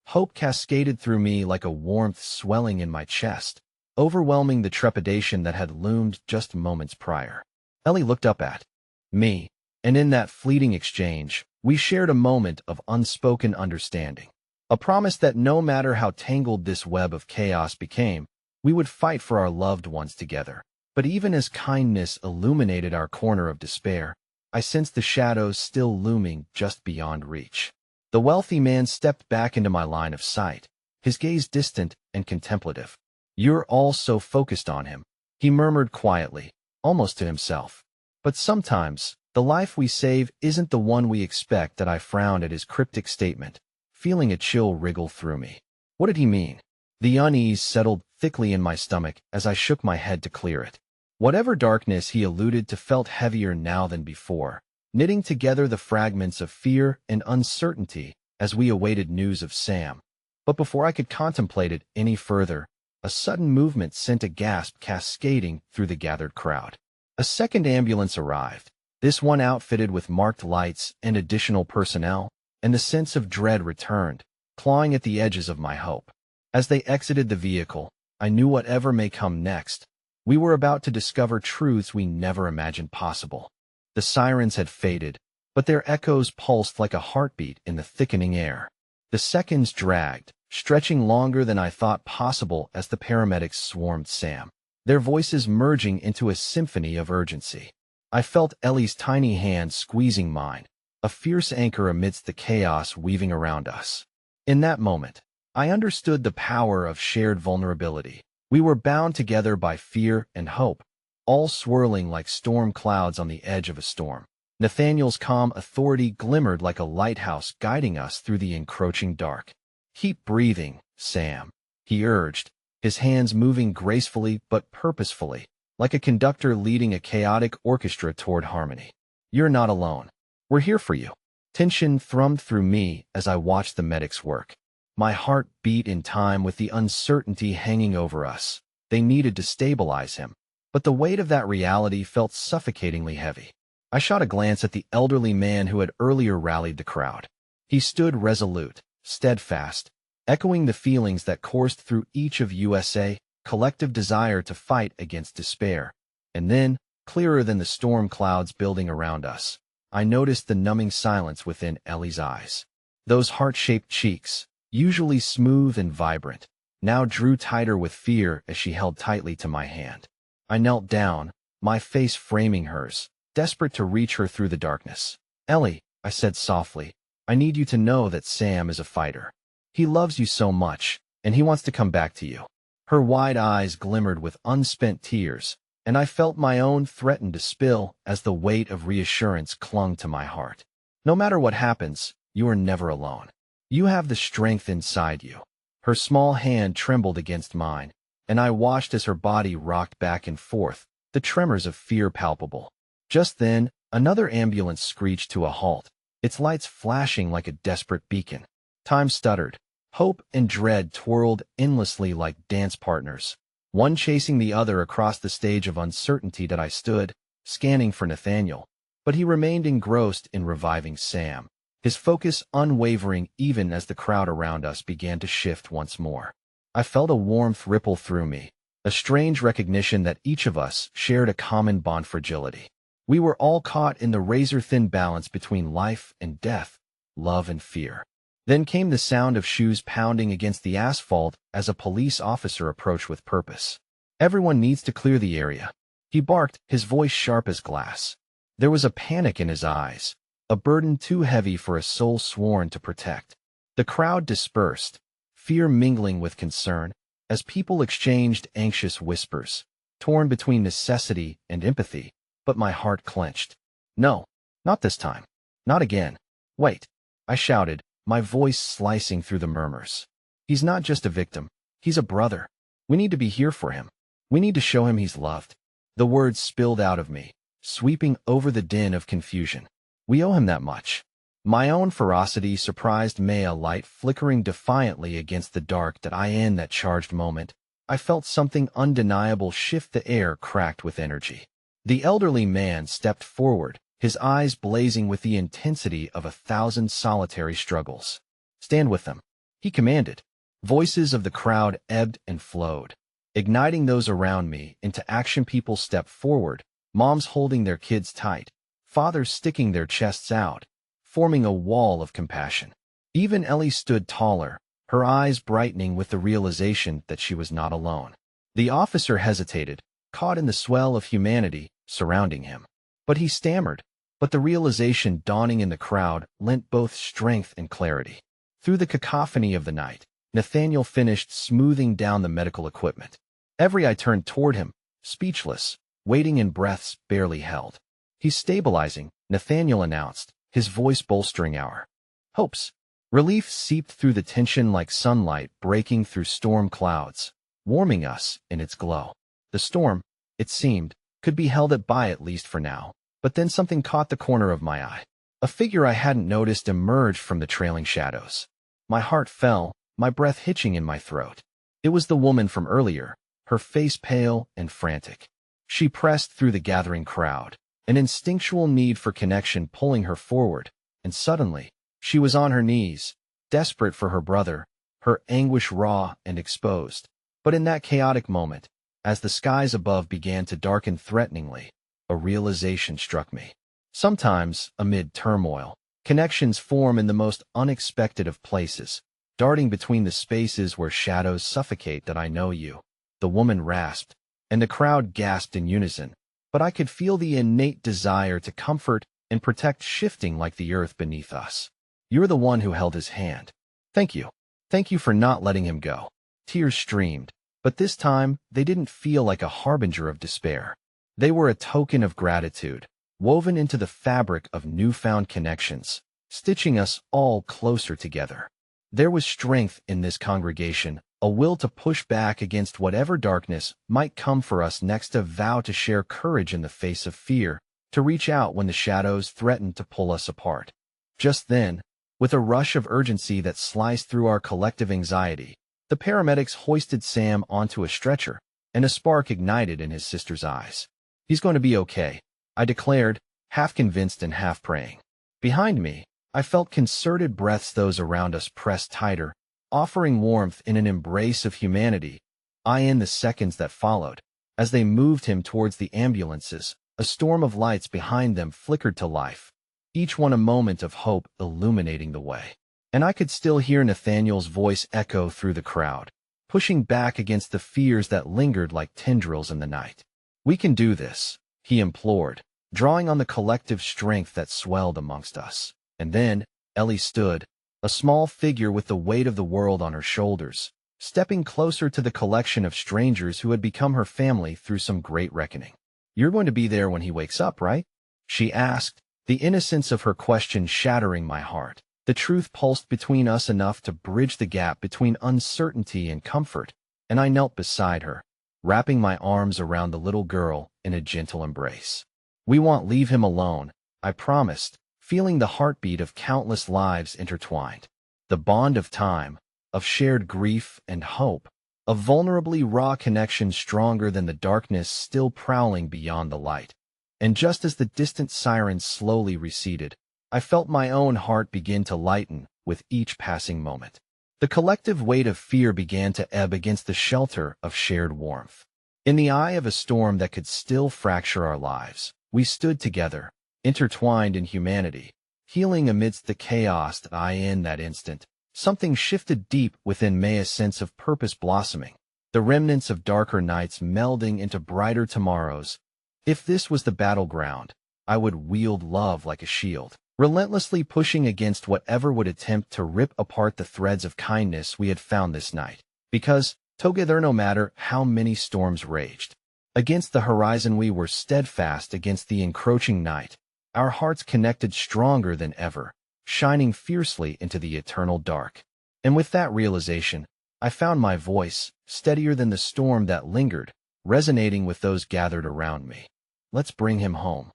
A: Hope cascaded through me like a warmth swelling in my chest, overwhelming the trepidation that had loomed just moments prior. Ellie looked up at me, and in that fleeting exchange, we shared a moment of unspoken understanding. A promise that no matter how tangled this web of chaos became, we would fight for our loved ones together. But even as kindness illuminated our corner of despair, I sensed the shadows still looming just beyond reach. The wealthy man stepped back into my line of sight, his gaze distant and contemplative. "You're all so focused on him," he murmured quietly, almost to himself. "But sometimes, the life we save isn't the one we expect." That I frowned at his cryptic statement, feeling a chill wriggle through me. What did he mean? The unease settled thickly in my stomach as I shook my head to clear it. Whatever darkness he alluded to felt heavier now than before, knitting together the fragments of fear and uncertainty as we awaited news of Sam. But before I could contemplate it any further, a sudden movement sent a gasp cascading through the gathered crowd. A second ambulance arrived, this one outfitted with marked lights and additional personnel, and the sense of dread returned, clawing at the edges of my hope. As they exited the vehicle, I knew whatever may come next, we were about to discover truths we never imagined possible. The sirens had faded, but their echoes pulsed like a heartbeat in the thickening air. The seconds dragged, stretching longer than I thought possible as the paramedics swarmed Sam, their voices merging into a symphony of urgency. I felt Ellie's tiny hand squeezing mine, a fierce anchor amidst the chaos weaving around us. In that moment, I understood the power of shared vulnerability. We were bound together by fear and hope, all swirling like storm clouds on the edge of a storm. Nathaniel's calm authority glimmered like a lighthouse guiding us through the encroaching dark. "Keep breathing, Sam," he urged, his hands moving gracefully but purposefully, like a conductor leading a chaotic orchestra toward harmony. "You're not alone. We're here for you." Tension thrummed through me as I watched the medics work. My heart beat in time with the uncertainty hanging over us. They needed to stabilize him, but the weight of that reality felt suffocatingly heavy. I shot a glance at the elderly man who had earlier rallied the crowd. He stood resolute, steadfast, echoing the feelings that coursed through each of USA, collective desire to fight against despair. And then, clearer than the storm clouds building around us, I noticed the numbing silence within Ellie's eyes. Those heart-shaped cheeks, usually smooth and vibrant, now drew tighter with fear as she held tightly to my hand. I knelt down, my face framing hers, desperate to reach her through the darkness. "Ellie," I said softly, "I need you to know that Sam is a fighter. He loves you so much, and he wants to come back to you." Her wide eyes glimmered with unspent tears, and I felt my own threaten to spill as the weight of reassurance clung to my heart. "No matter what happens, you are never alone. You have the strength inside you." Her small hand trembled against mine, and I watched as her body rocked back and forth, the tremors of fear palpable. Just then, another ambulance screeched to a halt, its lights flashing like a desperate beacon. Time stuttered. Hope and dread twirled endlessly like dance partners, one chasing the other across the stage of uncertainty that I stood, scanning for Nathaniel. But he remained engrossed in reviving Sam, his focus unwavering even as the crowd around us began to shift once more. I felt a warmth ripple through me, a strange recognition that each of us shared a common bond fragility. We were all caught in the razor-thin balance between life and death, love and fear. Then came the sound of shoes pounding against the asphalt as a police officer approached with purpose. "Everyone needs to clear the area," he barked, his voice sharp as glass. There was a panic in his eyes, a burden too heavy for a soul sworn to protect. The crowd dispersed, fear mingling with concern, as people exchanged anxious whispers, torn between necessity and empathy, but my heart clenched. "No, not this time. Not again. Wait," I shouted, my voice slicing through the murmurs. "He's not just a victim. He's a brother. We need to be here for him." We need to show him he's loved. The words spilled out of me, sweeping over the din of confusion. We owe him that much. My own ferocity surprised Maya, light flickering defiantly against the dark. In that charged moment, I felt something undeniable shift. The air cracked with energy. The elderly man stepped forward, his eyes blazing with the intensity of 1,000 solitary struggles. Stand with them, he commanded. Voices of the crowd ebbed and flowed, igniting those around me into action. People stepped forward, moms holding their kids tight, fathers sticking their chests out, forming a wall of compassion. Even Ellie stood taller, her eyes brightening with the realization that she was not alone. The officer hesitated, caught in the swell of humanity surrounding him. But he stammered, but the realization dawning in the crowd lent both strength and clarity. Through the cacophony of the night, Nathaniel finished smoothing down the medical equipment. Every eye turned toward him, speechless, waiting in breaths barely held. He's stabilizing, Nathaniel announced, his voice bolstering our hopes. Relief seeped through the tension like sunlight breaking through storm clouds, warming us in its glow. The storm, it seemed, could be held at bay at least for now, but then something caught the corner of my eye. A figure I hadn't noticed emerged from the trailing shadows. My heart fell, my breath hitching in my throat. It was the woman from earlier, her face pale and frantic. She pressed through the gathering crowd, an instinctual need for connection pulling her forward, and suddenly, she was on her knees, desperate for her brother, her anguish raw and exposed. But in that chaotic moment, as the skies above began to darken threateningly, a realization struck me. Sometimes, amid turmoil, connections form in the most unexpected of places, darting between the spaces where shadows suffocate. I know you, the woman rasped, and the crowd gasped in unison, but I could feel the innate desire to comfort and protect shifting like the earth beneath us. You're the one who held his hand. Thank you. Thank you for not letting him go. Tears streamed, but this time they didn't feel like a harbinger of despair. They were a token of gratitude, woven into the fabric of newfound connections, stitching us all closer together. There was strength in this congregation, a will to push back against whatever darkness might come for us next, a vow to share courage in the face of fear, to reach out when the shadows threatened to pull us apart. Just then, with a rush of urgency that sliced through our collective anxiety, the paramedics hoisted Sam onto a stretcher, and a spark ignited in his sister's eyes. He's going to be okay, I declared, half convinced and half praying. Behind me, I felt concerted breaths, those around us pressed tighter, offering warmth in an embrace of humanity. In the seconds that followed, as they moved him towards the ambulances, a storm of lights behind them flickered to life, each one a moment of hope illuminating the way. And I could still hear Nathaniel's voice echo through the crowd, pushing back against the fears that lingered like tendrils in the night. We can do this, he implored, drawing on the collective strength that swelled amongst us. And then, Ellie stood, a small figure with the weight of the world on her shoulders, stepping closer to the collection of strangers who had become her family through some great reckoning. You're going to be there when he wakes up, right? She asked, the innocence of her question shattering my heart. The truth pulsed between us enough to bridge the gap between uncertainty and comfort, and I knelt beside her, wrapping my arms around the little girl in a gentle embrace. We won't leave him alone, I promised, feeling the heartbeat of countless lives intertwined. The bond of time, of shared grief and hope, a vulnerably raw connection stronger than the darkness still prowling beyond the light. And just as the distant sirens slowly receded, I felt my own heart begin to lighten with each passing moment. The collective weight of fear began to ebb against the shelter of shared warmth. In the eye of a storm that could still fracture our lives, we stood together, intertwined in humanity, healing amidst the chaos. In that instant, something shifted deep within Maya's sense of purpose blossoming, the remnants of darker nights melding into brighter tomorrows. If this was the battleground, I would wield love like a shield, relentlessly pushing against whatever would attempt to rip apart the threads of kindness we had found this night. Because, together, no matter how many storms raged against the horizon, we were steadfast against the encroaching night, our hearts connected stronger than ever, shining fiercely into the eternal dark. And with that realization, I found my voice, steadier than the storm that lingered, resonating with those gathered around me. Let's bring him home.